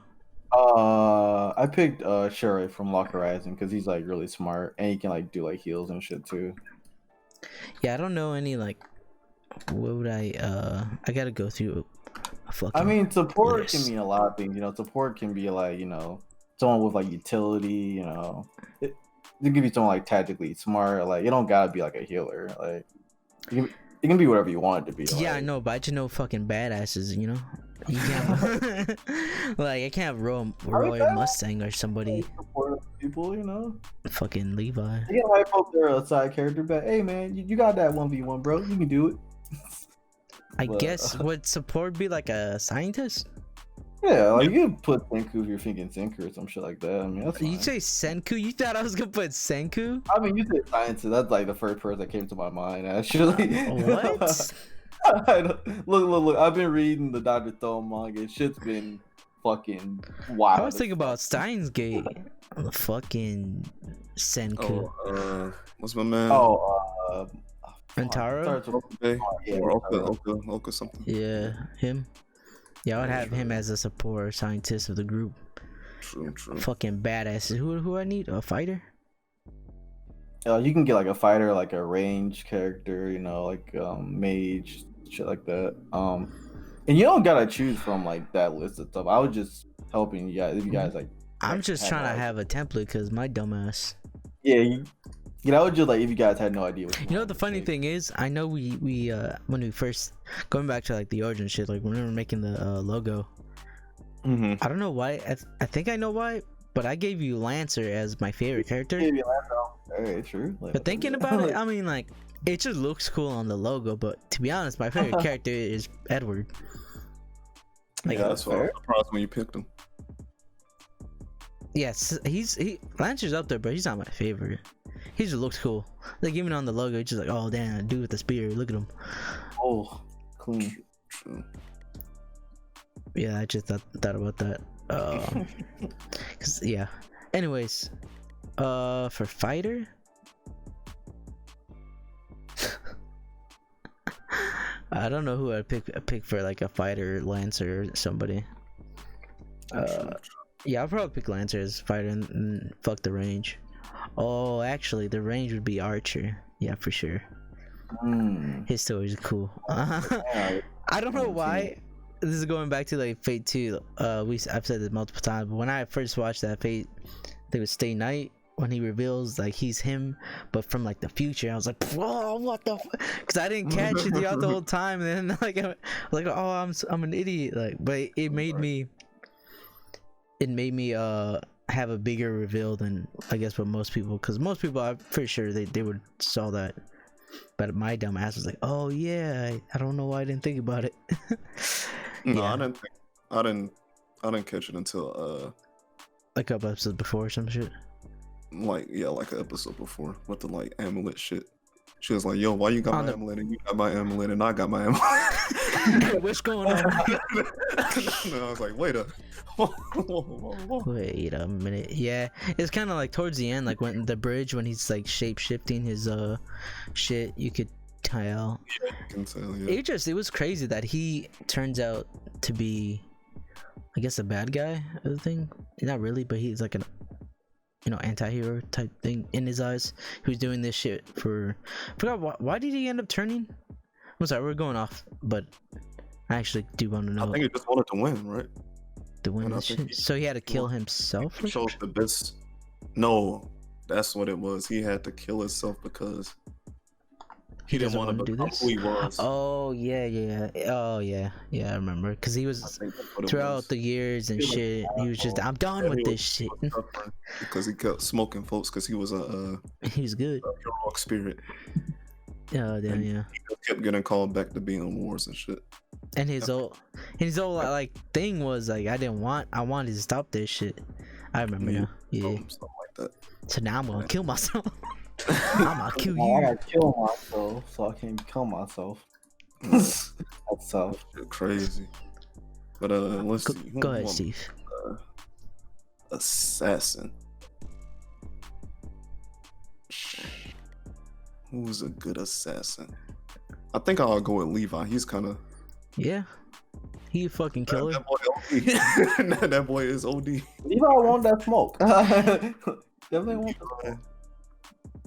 I picked Shuri from Lock Horizon because he's like really smart and he can like do like heals and shit too. Yeah, I don't know any like. What would I gotta go through a fucking. I mean, support list. can mean a lot of things. You know, support can be like, you know, someone with like utility. You know, it can be someone like tactically smart. Like, it don't gotta be like a healer. Like, it can be whatever you want it to be. Yeah, like. I know, but I just know fucking badasses. You know, you can't like I can't have Roy Mustang or somebody. Support people, you know. Fucking Levi. You can hype up their side character, but hey man, you got that 1v1, bro. You can do it. I guess would support be like a scientist? Yeah, like you can put Senku if you're thinking Senku or some shit like that. I mean, that's fine. You say Senku? You thought I was gonna put Senku? I mean, you said scientist. That's like the first person that came to my mind, actually. What? Look. I've been reading the Dr. Stone manga. Shit's been fucking wild. I was thinking about Steins Gate. The fucking Senku. Oh, what's my man? Antaro? Or Oka something. Yeah, him. Yeah, I would have him as a support or scientist of the group. True. Fucking badass. Who I need? A fighter? You can get like a fighter, like a range character, you know, like mage, shit like that. And you don't gotta choose from like that list of stuff. I was just helping you guys if you guys like. I'm just trying to have a template because my dumbass. Yeah, Yeah, I would just like if you guys had no idea what You know what the funny thing is? I know we when we first going back to like the origin shit, like when we were making the logo. Mm-hmm. I don't know why. I think I know why, but I gave you Lancer as my favorite character. Very true. Like, But thinking about it, I mean, like it just looks cool on the logo. But to be honest, my favorite character is Edward. Like, Yeah, that's why I was surprised when you picked him. yes, Lancer's up there, but he's not my favorite. He just looks cool. Like even on the logo, it's just like, oh damn, dude with the spear. Look at him. oh, clean. True. Yeah, I just thought about that. Cause yeah. Anyways, for fighter, I don't know who I'd pick for like a fighter, Lancer, or somebody. Yeah, I'll probably pick Lancer as fighter and fuck the range. Oh, actually, the range would be Archer. Yeah, for sure. His stories are cool. I don't know why. This is going back to like Fate 2. I've said this multiple times, but when I first watched that Fate, I think it was Stay Night, when he reveals like he's him, but from like the future. I was like, whoa, what the? Because I didn't catch it throughout the whole time, and then like, oh, I'm an idiot. Like, but it made me. It made me have a bigger reveal than I guess what most people, because most people I'm pretty sure they would saw that, but my dumb ass was like, oh yeah, I don't know why I didn't think about it. No, Yeah. I didn't catch it until Like a couple episodes before or some shit. like an episode before with the like amulet shit. She was like, yo, why you got my amulet and you got my amulet and I got my amulet? What's going on? And I was like, wait a Wait a minute. Yeah, it's kind of like towards the end, like when the bridge, when he's like shape shifting his shit, you could tell. Yeah, you can tell, yeah. It was crazy that he turns out to be, I guess, a bad guy of the thing. Not really, but he's like an, anti-hero type thing in his eyes. He was doing this shit for, I forgot why did he end up turning? I'm sorry, we're going off, but I actually do want to know. I think he just wanted to win, right? To win this shit. So he had to kill himself? He chose the best. No, that's what it was. He had to kill himself because he didn't want to do this. Who he was. Oh yeah. Oh yeah. I remember. Because he was throughout the years and shit. He was just, I'm done with this shit. Because he kept smoking folks. Because he was he's good. A heroic spirit. Oh damn, yeah. He kept getting called back to be on wars and shit. And his whole like thing was like, I wanted to stop this shit. I remember now. Yeah. Something like that. So now I'm gonna kill myself. I'm gonna kill you. I gotta kill myself so I can't kill myself. That's tough. Crazy. But let's see. Go ahead, Steve. Assassin. Who's a good assassin? I think I'll go with Levi. He's kind of. Yeah. He a fucking killer. That boy OD. That boy is OD. Levi want that smoke. Definitely want the smoke.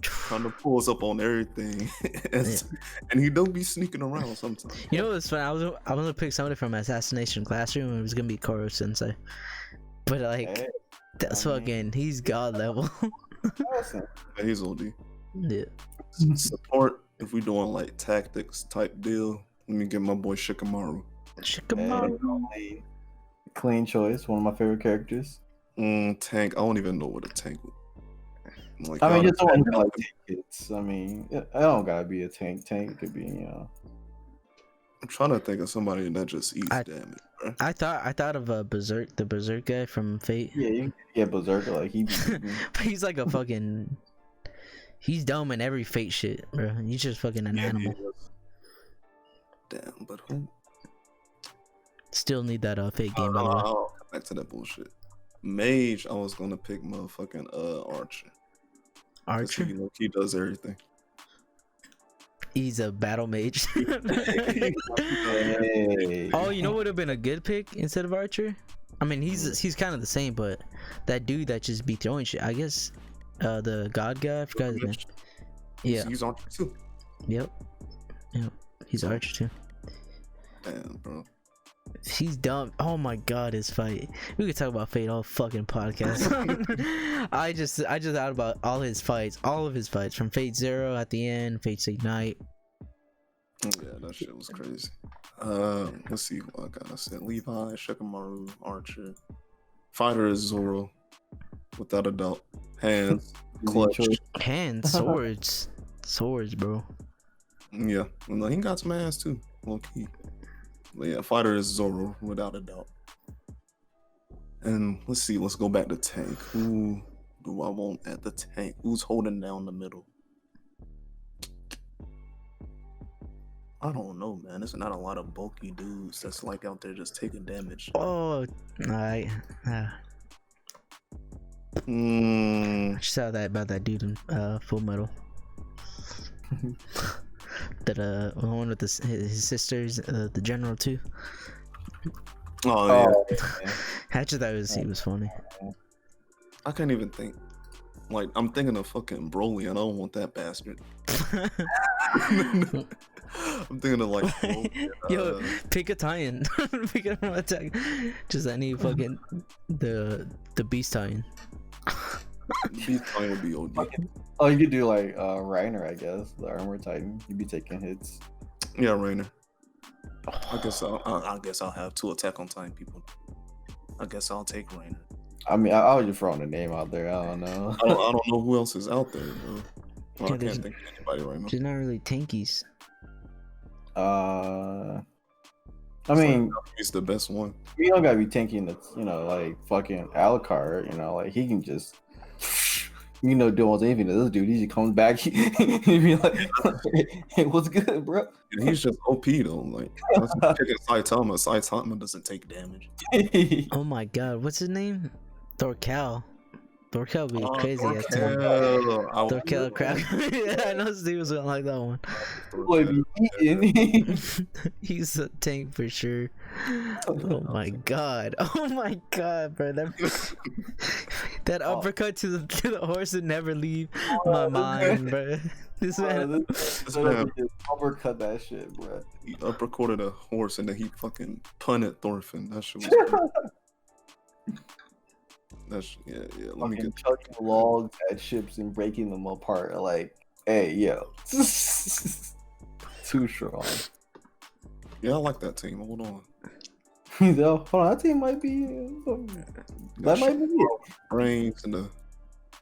Trying to pull us up on everything, and he don't be sneaking around sometimes. You know what's funny? I was gonna pick somebody from Assassination Classroom, and it was gonna be Koro Sensei, but like that's fucking, he's god level. Yeah, he's OD. Yeah. Support, if we doing like tactics type deal, let me get my boy Shikamaru. Shikamaru. Clean choice. One of my favorite characters. Tank. I don't even know what a tank would. Like, I mean, just don't even like tank hits. I mean, I don't gotta be a tank. Tank could be, I'm trying to think of somebody that just eats damage. Bro. I thought of a Berserk, the Berserk guy from Fate. Yeah, you can get Berserker like he. But he's like a fucking. He's dumb in every Fate shit, bro. He's just fucking an animal. Damn, but who? Still need that Fate game, by the way. Back to that bullshit. Mage, I was gonna pick motherfucking Archer. Archer? He does everything. He's a battle mage. Hey. Oh, you know what would have been a good pick instead of Archer? I mean, he's kind of the same, but that dude that just be throwing shit. I guess the god guy. I forgot his name. Yeah. He's Archer too. Yep. He's Archer too. Damn, bro. He's dumb. Oh my god, his fight. We could talk about Fate all fucking podcast. I just thought about all his fights, all of his fights from Fate Zero at the end, Fate Ignite. Yeah, that shit was crazy. Let's see what I got. I said Levi, Shikamaru, Archer. Fighter is Zoro, without a doubt. Hands, clutch. Hands, swords, bro. Yeah, well, he got some ass too, low key. But yeah, fighter is Zoro, without a doubt. And let's see, let's go back to tank. Who do I want at the tank? Who's holding down the middle? I don't know, man. There's not a lot of bulky dudes that's like out there just taking damage. Oh, alright. I just saw that about that dude in Full Metal. That one with his sisters, the general too. Oh yeah. I just thought he was funny. I can't even think. Like, I'm thinking of fucking Broly, and I don't want that bastard. I'm thinking of like Broly, yo, pick a tie-in. Pick a attack. Just any fucking the beast tie-in. Beast tie would be OD. Oh, you could do like Reiner, I guess, the Armor Titan. You'd be taking hits. Yeah, Rainer. I guess I'll have 2 Attack on Titan people. I guess I'll take Rainer. I mean, I was just throwing a name out there. I don't know. I don't know who else is out there. Well, Yeah, I can't think of anybody right now. They're not really tankies. I mean, He's the best one. you don't gotta be tanking the, like fucking Alucard. Like he can just, do almost anything to this dude. He just comes back, he'd be like, "Hey, what's good, bro?" And he's just OP though. Like, let's pick Saitama. Saitama doesn't take damage. Oh my god, what's his name? Thorkel. Thorkel be crazy at Thorkel crap. Yeah, I know Steve was gonna like that one. Boy, be eating. He's a tank for sure. Oh my god. Oh my god, bro. That uppercut to the horse would never leave my mind, bro. This man This man just uppercut that shit, bro. he uppercutted a horse and then he fucking punted Thorfinn. That shit was crazy. Yeah. Let me Fucking get chucking logs at ships and breaking them apart. Like, hey, yo. Too strong. Yeah, I like that team. Hold on. Hold on, that team might be. That might be it. Brains and the,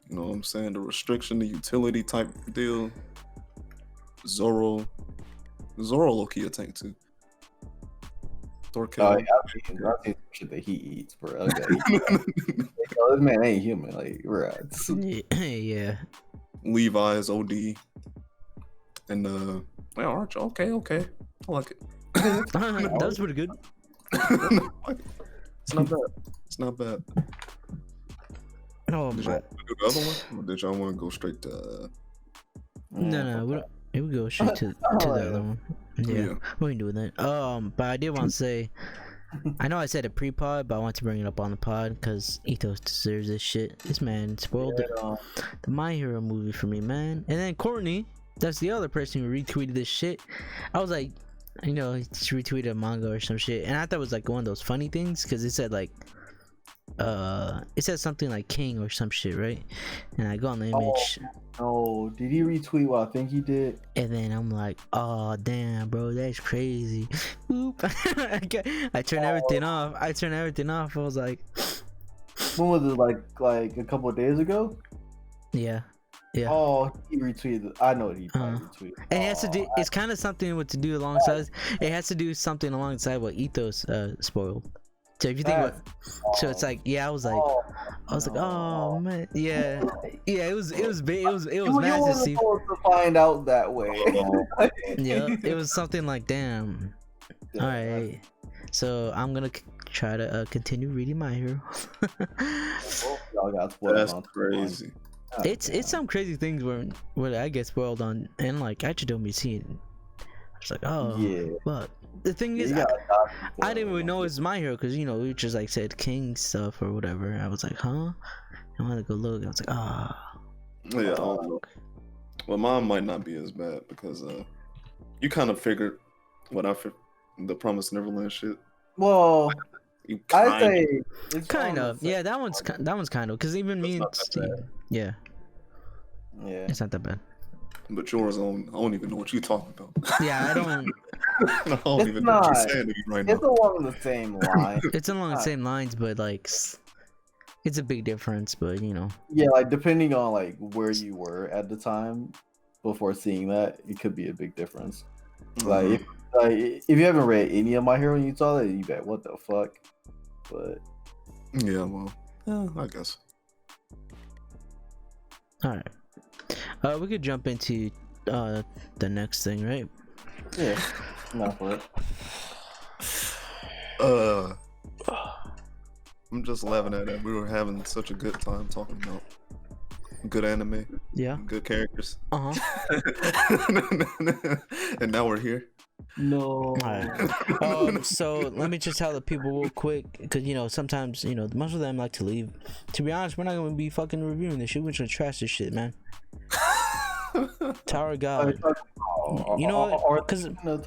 you know what I'm saying, the restriction, the utility type deal. Zoro low-key a tank too. Thorkel. I've seen some shit that he eats, bro. Okay. This man ain't human, like, right? yeah. Levi is OD. And well, Arch, okay. I like it. That was pretty good. It's not bad. Oh Did my. y'all do the other one? Or did y'all want to go straight to No, we don't. It would go straight to the other one. Yeah, we can do that. But I did want to say, I know I said a pre-pod, but I want to bring it up on the pod because Ethos deserves this shit. This man spoiled the My Hero movie for me, man. And then Courtney, that's the other person who retweeted this shit. I was like, he just retweeted a manga or some shit, and I thought it was like one of those funny things because it said like, it said something like King or some shit, right? And I go on the image. Oh, did he retweet what I think he did? And then I'm like, oh damn, bro, that's crazy. Oop. I turned everything off. I was like, When was it? Like a couple of days ago? yeah. Oh, he retweeted. I know what he retweeted. And it has to do. It's kind of something with to do alongside. It has to do something alongside what Ethos spoiled. So if you think about, so it's like, yeah, I was like, oh man, yeah, it was big. It was massive. To find out that way. Yeah, it was something like, damn. All right, so I'm gonna try to continue reading My Hero. Y'all got spoiled. That's crazy. It's some crazy things where I get spoiled on, and like I just don't be seeing. I was like, oh, yeah. But the thing is, I didn't even know it's My Hero because we just like said King stuff or whatever. I was like, huh? I wanted to go look. I was like, ah. Yeah, I don't know. Well, mine might not be as bad because you kind of figured the Promised Neverland shit. Well, You I'd say it's Kind on of. the Yeah, that one's kind of because even me and not that Steve. bad. Yeah, yeah. it's not that bad. But yours, I don't even know what you're talking about. Yeah, I don't. I don't It's even know what you're not. saying to me right now. It's along the same line. It's along the same lines, but like, it's a big difference. But you know. Yeah, like depending on like where you were at the time before seeing that, it could be a big difference. Like if you haven't read any of My Hero and you saw that, you bet what the fuck. But Yeah, well, I guess. All right. We could jump into the next thing, right? yeah, not for it. I'm just laughing at it. We were having such a good time talking about good anime, Yeah. good characters, Uh huh. and now we're here. No. Alright. So let me just tell the people real quick, because you know sometimes most of them like to leave. To be honest, we're not gonna be fucking reviewing this shit. We're just gonna trash this shit, man. Tower of God. You know what? Because no,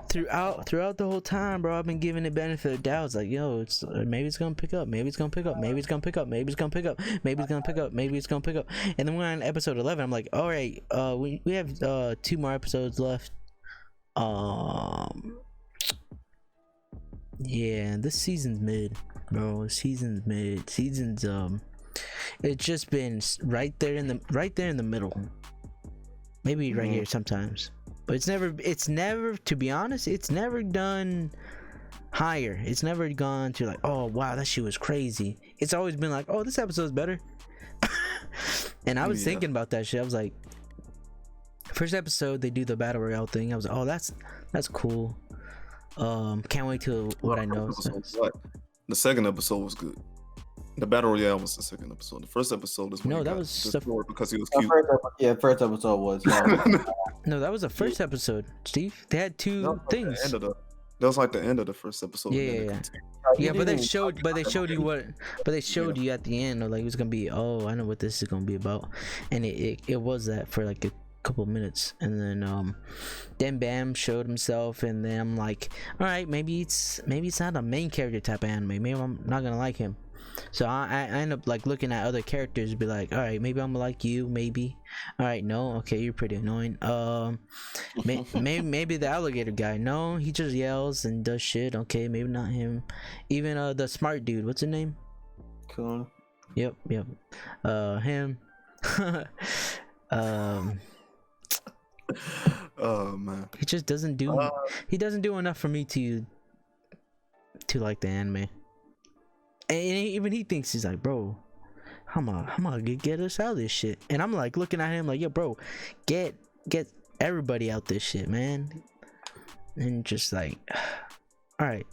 throughout the whole time, bro, I've been giving it benefit of doubts. Like, yo, it's maybe it's gonna pick up, maybe it's gonna pick up, maybe it's gonna pick up, maybe it's gonna pick up, maybe it's gonna pick up, maybe it's gonna pick up. And then we're on episode 11. I'm like, all right, we have 2 more episodes left. Yeah, this season's mid, bro. Season's mid. Season's it's just been right there in the middle. Maybe right here sometimes, but it's never, to be honest, it's never done higher. It's never gone to like, oh wow, that shit was crazy. It's always been like, oh, this episode's better. And I was thinking about that shit. I was like, first episode they do the battle royale thing. I was like, oh, that's cool. Can't wait till what I know. The second episode was good. The battle royale was the second episode. The first episode is when No, he that got was destroyed because he was cute. First episode was. No, that was the first episode, Steve. They had 2 things. That was like the end of the first episode. Yeah, but they showed you at the end, like it was gonna be, oh, I know what this is gonna be about, and it was that for like a couple minutes, and then Bam showed himself, and then I'm like, all right, maybe it's not a main character type of anime. Maybe I'm not gonna like him. So I end up like looking at other characters, be like, all right, maybe I'm gonna like you, maybe. All right, no, okay, you're pretty annoying. Maybe the alligator guy, no, he just yells and does shit. Okay, maybe not him. Even the smart dude, what's his name? Cool. Yep. Him. Oh man, he just doesn't do enough for me to like the anime. And even he thinks, he's like, bro, I'm gonna get us out of this shit. And I'm like looking at him like, yo, bro, get everybody out this shit, man. And just like, all right,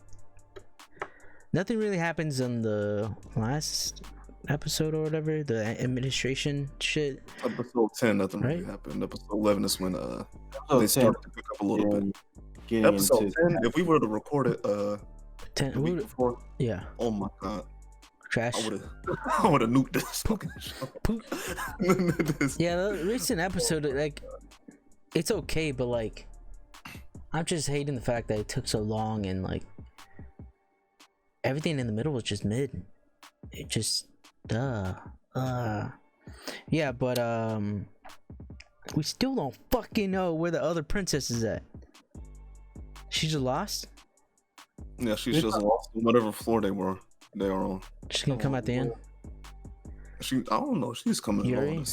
nothing really happens in the last episode or whatever, the administration shit. Episode 10, nothing really happened. Episode 11 is when they started to pick up a little bit. Episode 10, if we were to record it 10 the week before, oh my god, trash. I would have nuked this fucking show. Yeah, the recent episode, like, it's okay, but like, I'm just hating the fact that it took so long, and like everything in the middle was just mid. It just yeah, but we still don't fucking know where the other princess is at. She just lost. Yeah, she's just lost on whatever floor they are on. She's gonna come at the end. I don't know. She's coming along.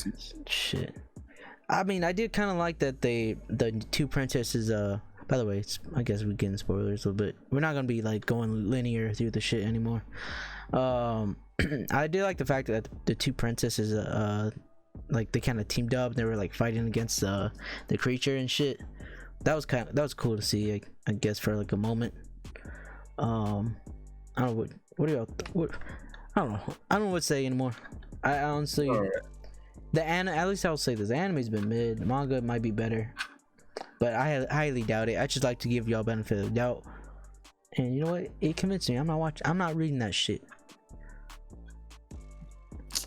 Shit. I mean, I did kind of like that the 2 princesses. By the way, I guess we're getting spoilers a little bit. We're not gonna be like going linear through the shit anymore. I did like the fact that the 2 princesses, like they kind of teamed up. They were like fighting against the creature and shit. That was cool to see. I guess for like a moment. I don't know I don't know what to say anymore. I honestly, at least I'll say this: the anime's been mid. The manga might be better, but I highly doubt it. I just like to give y'all benefit of the doubt. And you know what? It convinced me. I'm not reading that shit.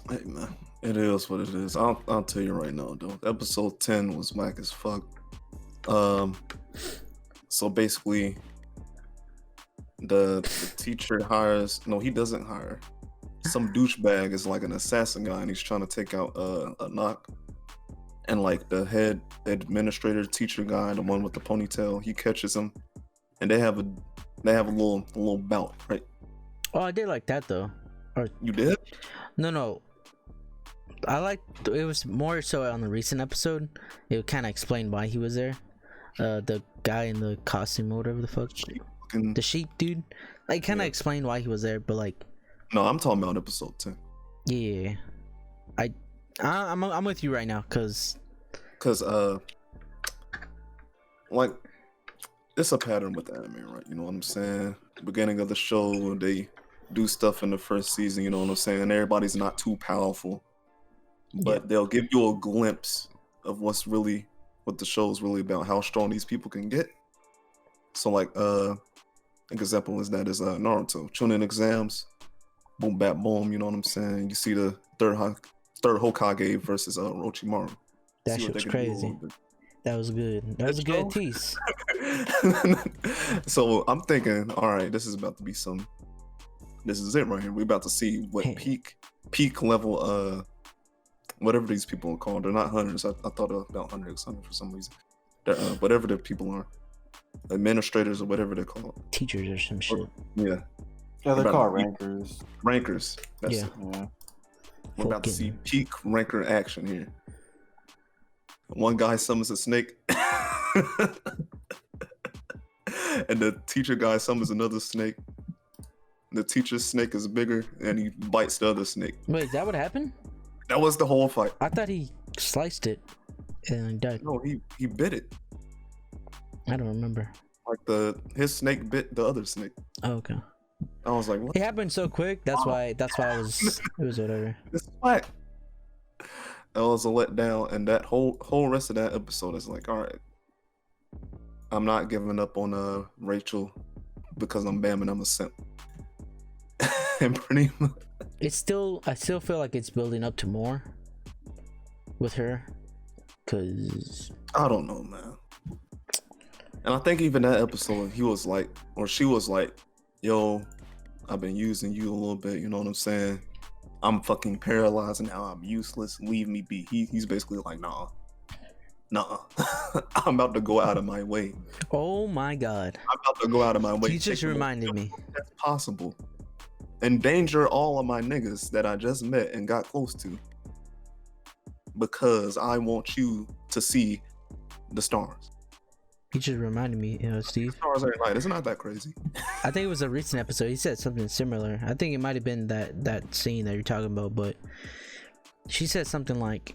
Hey man, it is what it is. I'll tell you right now, though. Episode 10 was whack as fuck. So basically, the teacher hires. No, he doesn't hire. Some douchebag is like an assassin guy, and he's trying to take out a knock. And like the head administrator, teacher guy, the one with the ponytail, he catches him, and they have a little bout, right? Oh, I did like that though. Or You did? no, I liked it was more so on the recent episode. It kind of explained why he was there. The guy in the costume or whatever the fuck, the sheep dude. Like kind of explained why he was there, but like. No, I'm talking about episode 10. Yeah, I'm with you right now, cause like it's a pattern with anime, right? You know what I'm saying? Beginning of the show, they do stuff in the first season. You know what I'm saying? Everybody's not too powerful, but they'll give you a glimpse of what the show's really about, how strong these people can get. So like an example is Naruto. Chunin exams, boom bap boom, you know what I'm saying? You see the third Hokage versus Orochimaru. That shit was crazy. That was good. That was a good tease. So I'm thinking, all right, this is about to be this is it right here. We're about to see what peak level whatever these people are called. They're not hunters. I thought about hunters for some reason. They're whatever the people are. Administrators or whatever they're called. Teachers or some shit. Yeah, they're called rankers. Rankers. That's yeah. It. We're about to see peak ranker action here. One guy summons a snake. And the teacher guy summons another snake. The teacher's snake is bigger and he bites the other snake. Wait, is that what happened? That was the whole fight. I thought he sliced it and died. No, he bit it. I don't remember. Like his snake bit the other snake. Oh, okay. I was like, what? It happened so quick. That's why it was whatever. It's whack. That was a letdown, and that whole rest of that episode is like, all right, I'm not giving up on Rachel because I'm Bam and I'm a simp. And pretty much, I still feel like it's building up to more with her, cause I don't know, man. And I think even that episode, he was like, or she was like, yo, I've been using you a little bit, you know what I'm saying? I'm fucking paralyzed and now I'm useless. Leave me be. He's basically like, nah. I'm about to go out of my way. Oh my god. I'm about to go out of my way. You just reminded me. That's possible. Endanger all of my niggas that I just met and got close to. Because I want you to see the stars. You just reminded me, Steve. The stars every night. It's not that crazy. I think it was a recent episode. He said something similar. I think it might have been that scene that you're talking about, but she said something like,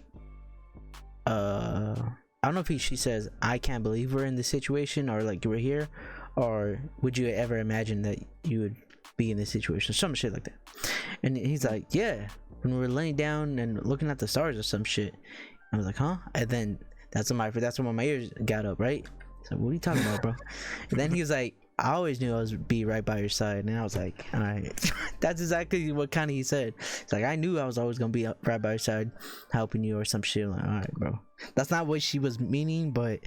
I don't know if she says, I can't believe we're in this situation, or like we're here, or would you ever imagine that you would be in this situation, some shit like that. And he's like, yeah, when we were laying down and looking at the stars or some shit. I was like, huh? And then that's when my ears got up, right? So what are you talking about, bro? And then he was like, I always knew I was be right by your side. And I was like, all right. That's exactly what kind of he said. It's like, I knew I was always gonna be right by your side, helping you or some shit. I'm like, all right, bro. That's not what she was meaning, but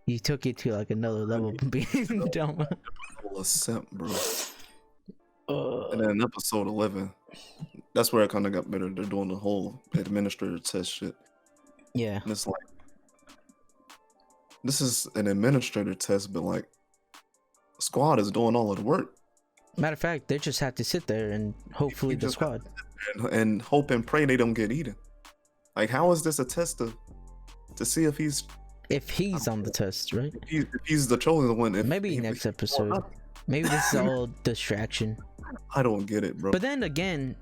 you took it to like another level of being dumb. A simp, bro. And then episode 11, that's where it kind of got better. They're doing the whole administrator test shit. Yeah. And it's like, this is an administrator test, but like, squad is doing all of the work. Matter of fact, they just have to sit there and hopefully the squad. And hope and pray they don't get eaten. Like, how is this a test to see if he's on the test, right? If he's the chosen one. Maybe next episode. Maybe this is all distraction. I don't get it, bro. But then again,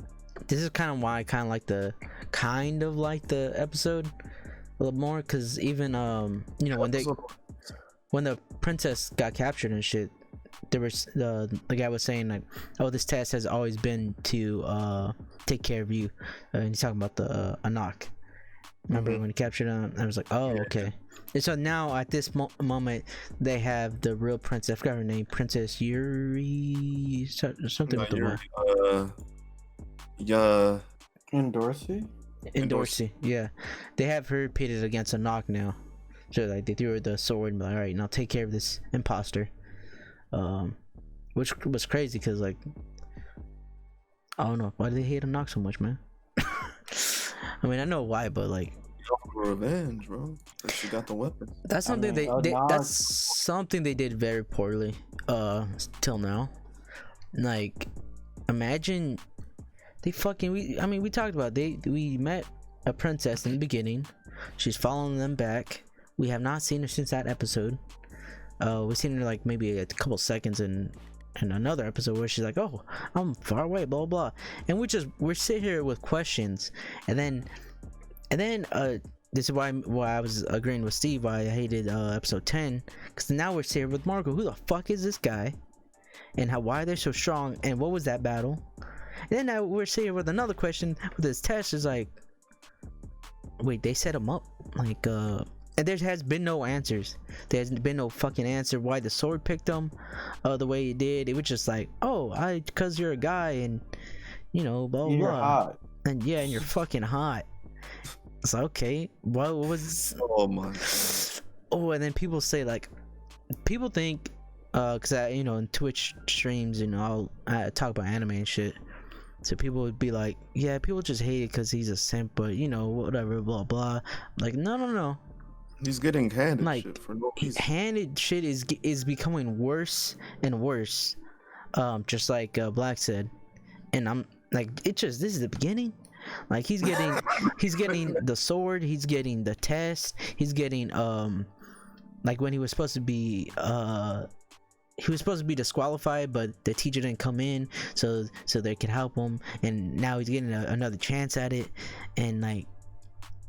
this is kind of why I kind of like the episode a little more, because even when the princess got captured and shit, there was the guy was saying like, oh, this test has always been to take care of you, and he's talking about the Anak. Remember when he captured him? I was like, oh, okay. And so now at this moment, they have the real princess. I forgot her name, Princess Yuri, something with the Endorsi. Yeah, they have her pitted against Anak now. So like they threw her the sword and be like, all right, now take care of this imposter. which was crazy because like I don't know why do they hate Anak so much, man. I mean, I know why, but like revenge, bro. She got the weapon. that's something that's something they did very poorly till now. Like imagine they fucking we talked about we met a princess in the beginning. She's following them back. We have not seen her since that episode. We've seen her like maybe a couple seconds in another episode where she's like, oh, I'm far away, blah blah, and we're sitting here with questions, and then this is why I was agreeing with Steve why I hated episode 10, because now we're sitting here with Marco. Who the fuck is this guy, and why they're so strong, and what was that battle? And then now we're sitting here with another question with this test. Is like, wait, they set him up like and there has been no answers. There's been no fucking answer why the sword picked him the way it did. It was just like, oh, because you're a guy and you know blah blah. You're hot. And yeah, and you're fucking hot. It's like, okay, what was? Oh my god. Oh, and then people say like, people think, cause I, you know, in Twitch streams, you know, I talk about anime and shit. So people would be like, yeah, people just hate it cause he's a simp, but you know, whatever, blah blah. Like, no. He's getting handed like, shit for no reason. Handed shit is becoming worse and worse. Just like Black said, and I'm like, this is the beginning. Like he's getting the sword, he's getting the test, he's getting like when he was supposed to be disqualified, but the teacher didn't come in so they could help him, and now he's getting another chance at it, and like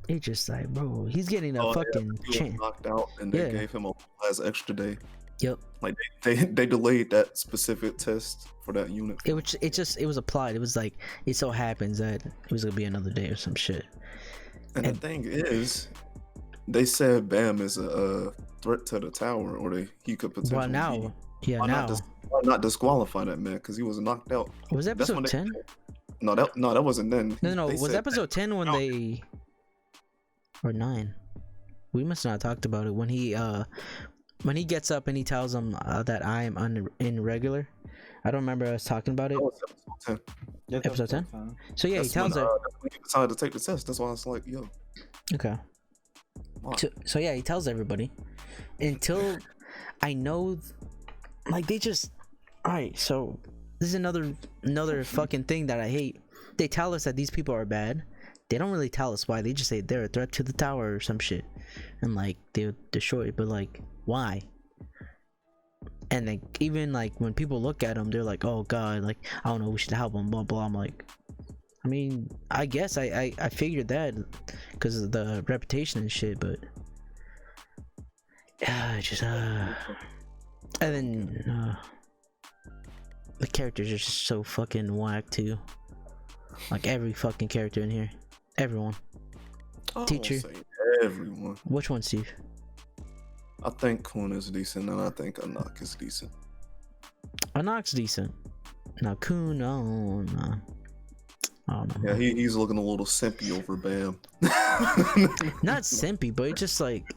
it's just like, bro, he's getting a fucking chance. Knocked out, and they gave him a last extra day. Yep. Like they delayed that specific test for that unit. It was applied. It was like, it so happens that it was gonna be another day or some shit. And the thing is, they said Bam is a threat to the tower, or he could potentially. Well, now, why not disqualify that man because he was knocked out? Was episode 10? No, that wasn't then. No. Was episode 10 when they or 9? We must not have talked about it when he gets up and he tells them that I am irregular. I don't remember us talking about it. Oh, episode 10. Episode 10? So yeah, he tells her. When he decided to take the test. That's why I was like, yo. Okay. So yeah, he tells everybody. Until I know, like they just. Alright, so this is another fucking thing that I hate. They tell us that these people are bad. They don't really tell us why. They just say they're a threat to the tower or some shit, and like they destroy it. But like, why? And like, even like when people look at them, they're like, oh god, like I don't know, we should help them, blah blah. I'm like, I mean, I guess I figured that because of the reputation and shit, but just and then the characters are just so fucking whack too. Like every fucking character in here, everyone. Teacher. Everyone. Which one, Steve? I think Kun is decent, and I think Anak is decent. Anak's decent. Now Kun, no. I don't know. Yeah, he's looking a little simpy over Bam. Not simpy, but it's just like,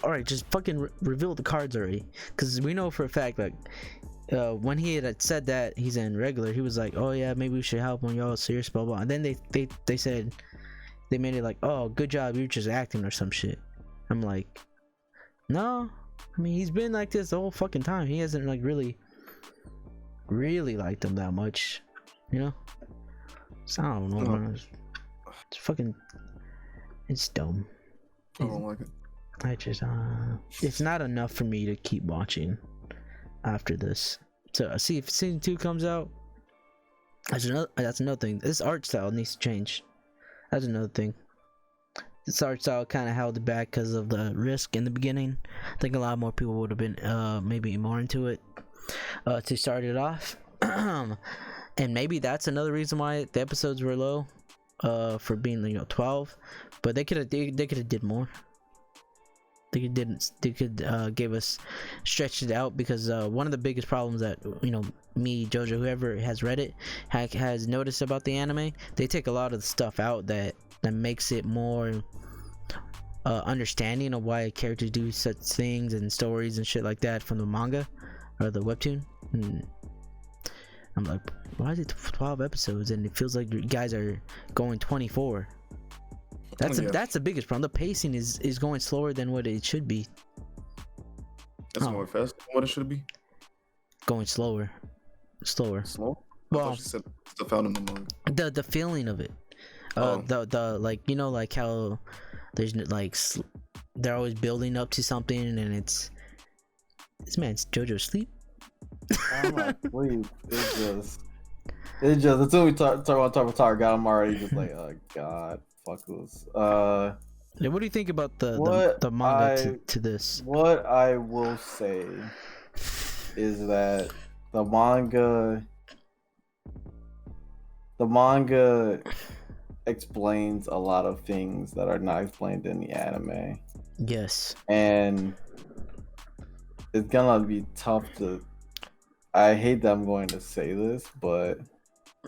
all right, just fucking reveal the cards already, because we know for a fact like. When he had said that he's in regular, he was like, oh yeah, maybe we should help him, y'all serious, blah blah. And then they said, they made it like, oh good job, you're just acting or some shit. I'm like, no, I mean he's been like this the whole fucking time. He hasn't like really liked them that much, you know. So I don't know, man. It's fucking, it's dumb. I don't like it. I just it's not enough for me to keep watching after this. So see if season 2 comes out. That's another thing. This art style needs to change. That's another thing. This art style kind of held it back because of the risk in the beginning. I think a lot more people would have been maybe more into it to start it off. And maybe that's another reason why the episodes were low for being 12. But they could have did more. They could give us stretched it out, because one of the biggest problems that me, Jojo, whoever has read it has noticed about the anime, they take a lot of the stuff out that makes it more understanding of why characters do such things and stories and shit like that from the manga or the webtoon. And I'm like, why is it 12 episodes and it feels like you guys are going 24? That's the biggest problem. The pacing is going slower than what it should be. That's more fast than what it should be. Going slower. Slow? Well, you said stuff out in the manga. The feeling of it. The like, you know, like how there's like they're always building up to something, and it's this man's Jojo sleep. I'm like, sleep. It's just until we talk about God, I'm already just like, oh god, fuck this. Yeah, what do you think about the manga to this? What I will say is that the manga explains a lot of things that are not explained in the anime. Yes. And it's gonna be tough to. I hate that I'm going to say this, but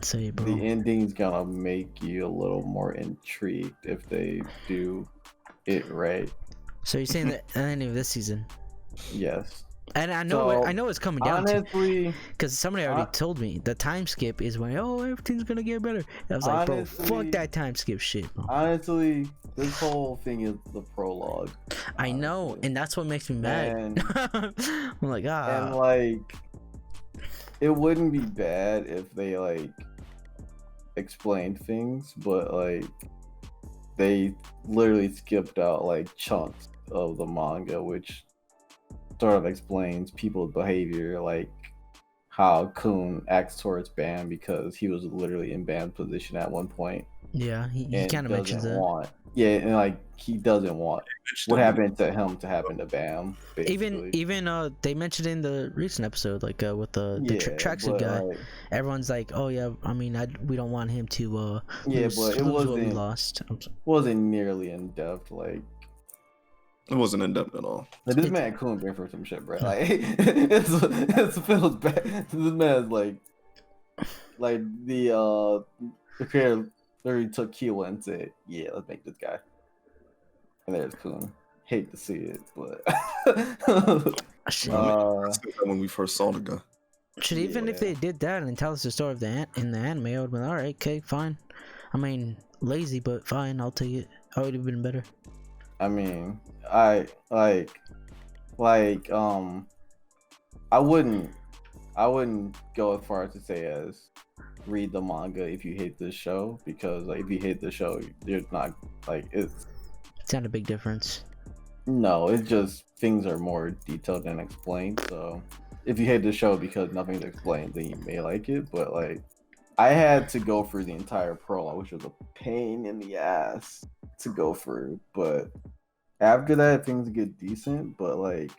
say it, bro. The ending's gonna make you a little more intrigued if they do it right. So you're saying that at the end of this season? Yes. And I know it's coming down honestly, to, because somebody already told me the time skip is when everything's gonna get better. I was like, honestly, bro, fuck that time skip shit, bro. Honestly, this whole thing is the prologue. I know, and that's what makes me mad. I'm like, And like, it wouldn't be bad if they like explained things, but like they literally skipped out like chunks of the manga, which sort of explains people's behavior, like how Kun acts towards Bam because he was literally in Bam's position at one point. Yeah, he kind of mentions that. And like he doesn't want what happened to him to happen to Bam. Basically. Even they mentioned in the recent episode, like with the tracksuit guy, like, everyone's like, oh yeah, I mean, we don't want him to lose but what we lost. Wasn't nearly in depth, like. It wasn't in depth at all. Like, this man couldn't been for some shit, bro. Like it feels bad. This man's like the creator literally took Kiwa and said, "Yeah, let's make this guy." And there's Kun. Hate to see it, but when we first saw the guy. Shit, even if they did that and tell us the story of in the anime, I would have been all right. Okay, fine. I mean, lazy, but fine. I'll take it. I would have been better. I mean, I wouldn't go as far as to say as read the manga if you hate this show, because like if you hate the show, you're not like it's not a big difference. No, it's just things are more detailed and explained. So if you hate the show because nothing's explained, then you may like it. But like I had to go through the entire prologue, which was a pain in the ass to go through, but after that things get decent, but like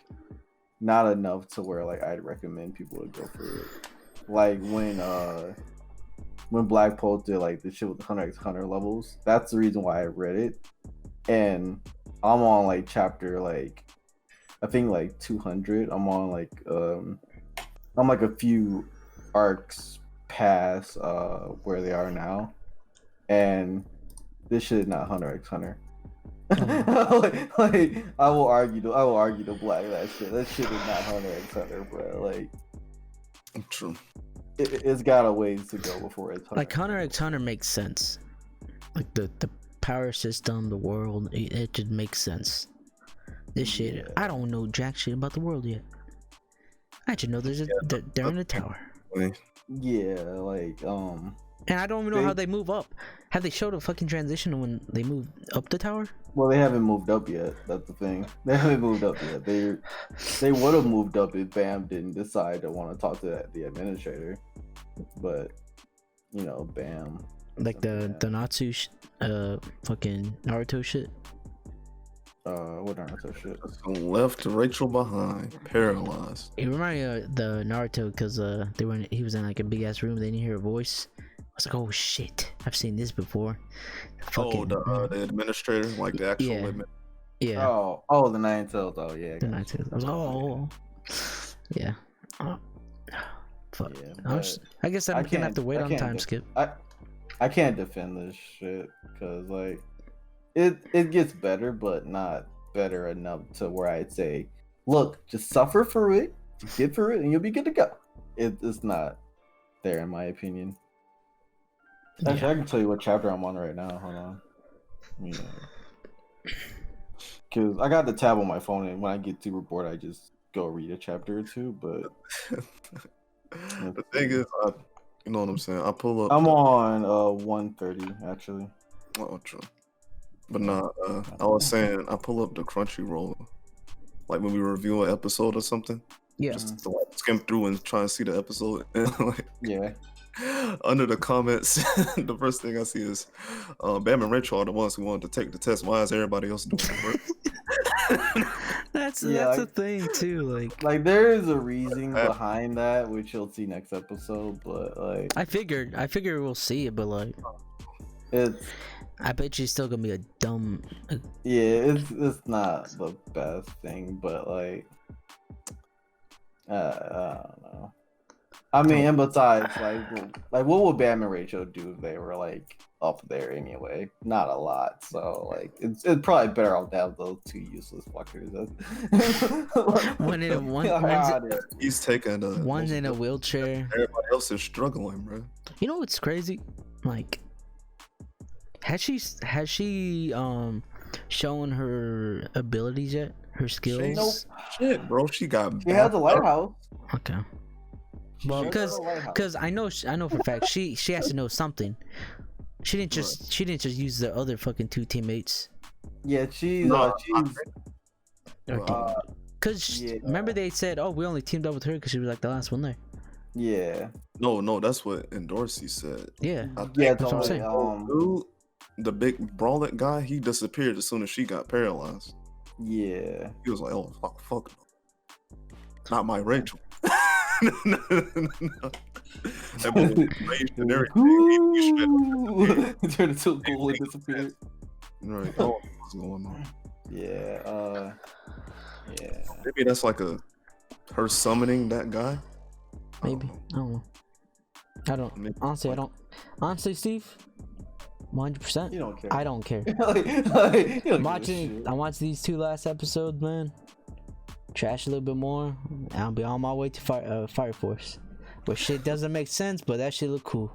not enough to where like I'd recommend people to go through it. Like when Black Pulse did like the shit with the 100x100 levels, that's the reason why I read it. And I'm on like chapter like I think like 200. I'm on like I'm like a few arcs past where they are now, and this shit is not 100x100. like I will argue the black that shit. That shit is not 100x100, bro. Like true. It's got a ways to go before it's 100. Like 100x100 makes sense. Like the power system, the world, it just makes sense. This shit, I don't know jack shit about the world yet. I just know they're in a tower. Yeah, like and I don't even know how they move up. Have they showed a fucking transition when they move up the tower? Well, they haven't moved up yet. That's the thing. They haven't moved up yet. They would have moved up if Bam didn't decide to want to talk to the administrator. But you know, Bam. Like the Natsu fucking Naruto shit. What Naruto shit? Left Rachel behind, paralyzed. It reminded me of the Naruto because he was in like a big ass room. They didn't hear a voice. I was like, oh shit, I've seen this before. The administrator, like the actual yeah. Oh, the Nine Tails. Oh yeah. The Nine Tails. I was like, yeah. Fuck. Yeah, I guess I'm gonna have to wait on time skip. I can't defend this shit because like it gets better, but not better enough to where I'd say, look, just suffer for it, get through it, and you'll be good to go. it's not there in my opinion. Yeah. Actually, I can tell you what chapter I'm on right now. Hold on. Because I got the tab on my phone, and when I get super bored, I just go read a chapter or two. But the thing is, you know what I'm saying? I pull up. I'm on 130 actually. Oh, true. But nah, I was saying I pull up the Crunchyroll, like when we review an episode or something. Yeah. Just to like skim through and try and see the episode. And like, Yeah. under the comments, the first thing I see is, Bam and Rachel are the ones who wanted to take the test. Why is everybody else doing the work? That's Yeah, a thing too. Like there is a reason behind that, which you'll see next episode. But like, I figured we'll see it, but like, it's I bet you still gonna be a dumb. yeah, it's not the best thing, but like, I don't know. I mean, and besides, like what would Bam and Rachel do if they were like up there anyway? Not a lot. So like, it's probably better off to have those two useless fuckers. He's taking one's in a wheelchair. Everybody else is struggling, bro. You know what's crazy? Like, has she shown her abilities yet? Her skills? Nope. Shit, bro. She has a lighthouse. Okay. Well, because I know for a fact she has to know something. She didn't just use the other fucking two teammates. Yeah, remember they said, oh, we only teamed up with her because she was like the last one there. Yeah. No, that's what Endorsey said. Yeah. That's what I'm saying. Dude, the big brawler guy, he disappeared as soon as she got paralyzed. Yeah. He was like, oh fuck. Not my Rachel. No. That boy raged and everything. He turned into a bull and disappeared. Right. Oh, what's going on? Yeah. Yeah. Maybe that's like her summoning that guy. Maybe. I don't know. I don't. Honestly, Steve, 100%. You don't care. I don't care. I'm watching these two last episodes, man. Trash a little bit more, and I'll be on my way to Fire Force, where shit doesn't make sense, but that shit look cool.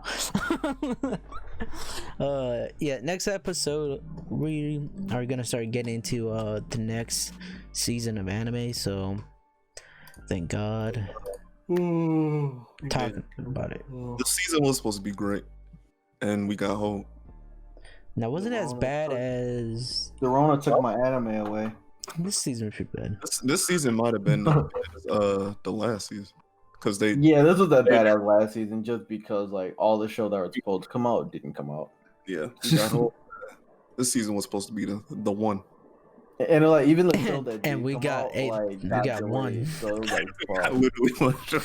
Yeah, next episode we are gonna start getting into the next season of anime, so thank God. Talking about it. The season was supposed to be great, and we got hope. Now, wasn't it as bad as the Rona took my anime away? This season was pretty bad. This season might have been the last season, because this was that bad as last season, just because like all the show that were supposed to come out didn't come out. Yeah, this season was supposed to be the one. And like even the show that and we got one. So like, literally one show.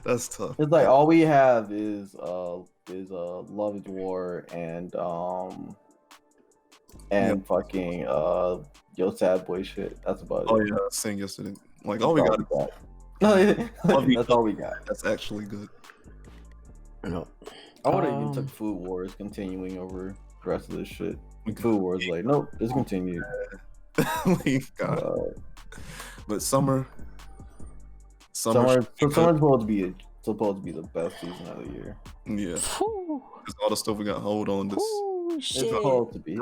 That's tough. It's like all we have is Love is War and fucking Yo Sad Boy shit. That's about it. Oh yeah, I was saying yesterday. Like all we got. That's all we got. That's actually good. No. I would have even took Food Wars continuing over the rest of this shit. Food Wars like nope, it's continued. We got it. But summer's supposed to be the best season of the year. Yeah. Because all the stuff we got hold on this. Shit. It's supposed to be.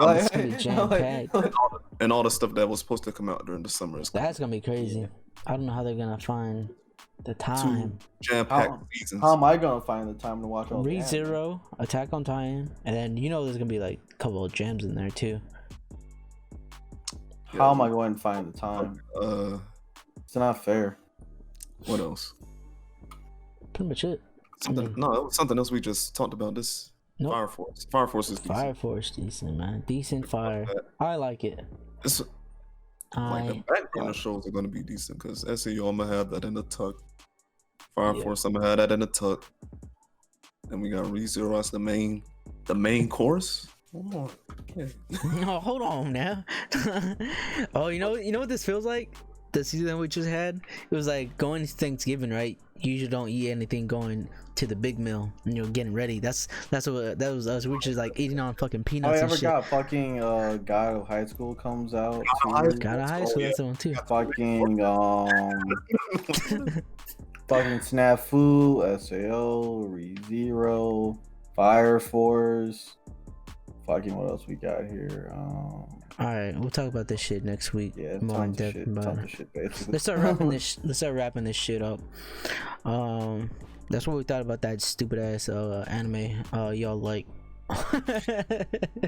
And all the stuff that was supposed to come out during the summer is that's gonna be crazy. Yeah. I don't know how they're gonna find the time. Jam-packed seasons. How am I gonna find the time to watch all Re:Zero, Attack on Titan, and then there's gonna be like a couple of gems in there too. How am I going to find the time? It's not fair. What else? Pretty much it. No, it was something else we just talked about. This nope. Fire Force. Fire Force is decent. Fire Force decent, man. Decent fire. I like it. It's like the background shows are gonna be decent because SAU I'm gonna have that in the tuck. Fire Force I'm gonna have that in the tuck. And we got Re:Zero as the main course. Hold on. Okay. No, hold on now. Oh, you know what this feels like? The season we just had, it was like going to Thanksgiving, right? You usually don't eat anything going to the big meal and you're getting ready. That's what that was us. We're just like eating on fucking peanuts. I and shit. forgot fucking God of High School comes out. God of High School, that's the one too. Fucking fucking Snafu, SAO, ReZero, Fire Force. Fucking what else we got here? All right, we'll talk about this shit next week. Yeah, more in tons of depth shit, about tons it. of shit basically. Let's start wrapping this. Let's start wrapping this shit up. That's what we thought about that stupid ass anime. Y'all like.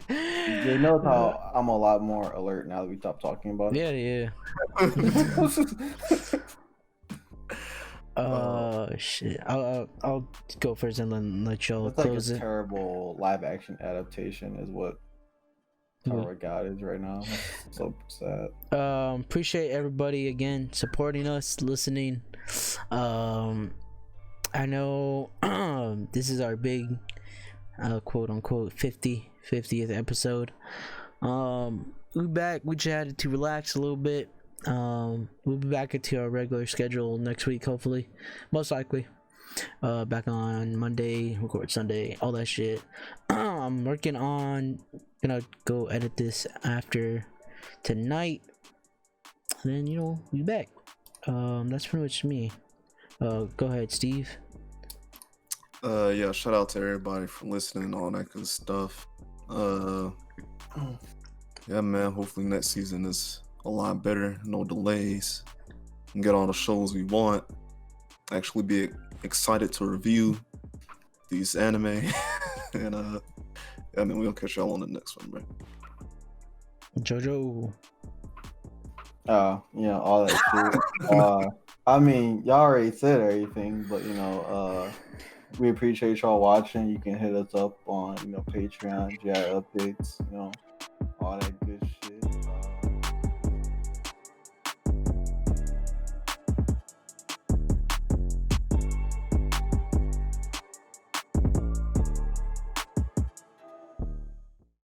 You know how I'm a lot more alert now that we stopped talking about it. Yeah. Shit. I'll go first and then let y'all It's like a close it. terrible live action adaptation is what Tower God is right now. It's so sad. Appreciate everybody again supporting us, listening. I know this is our big quote unquote 50th episode. We're back. We just had to relax a little bit. We'll be back into our regular schedule next week, hopefully, most likely. Back on Monday, record Sunday, all that shit. I'm working on gonna go edit this after tonight, and then we back. That's pretty much me. Go ahead, Steve. Yeah, shout out to everybody for listening, all that good stuff. Yeah, man, hopefully next season is a lot better, no delays, and get all the shows we want. Actually be excited to review these anime. And yeah, man, we'll catch y'all on the next one, bro. Jojo. All that shit. I mean, y'all already said everything, but we appreciate y'all watching. You can hit us up on Patreon, GI updates, all that good shit.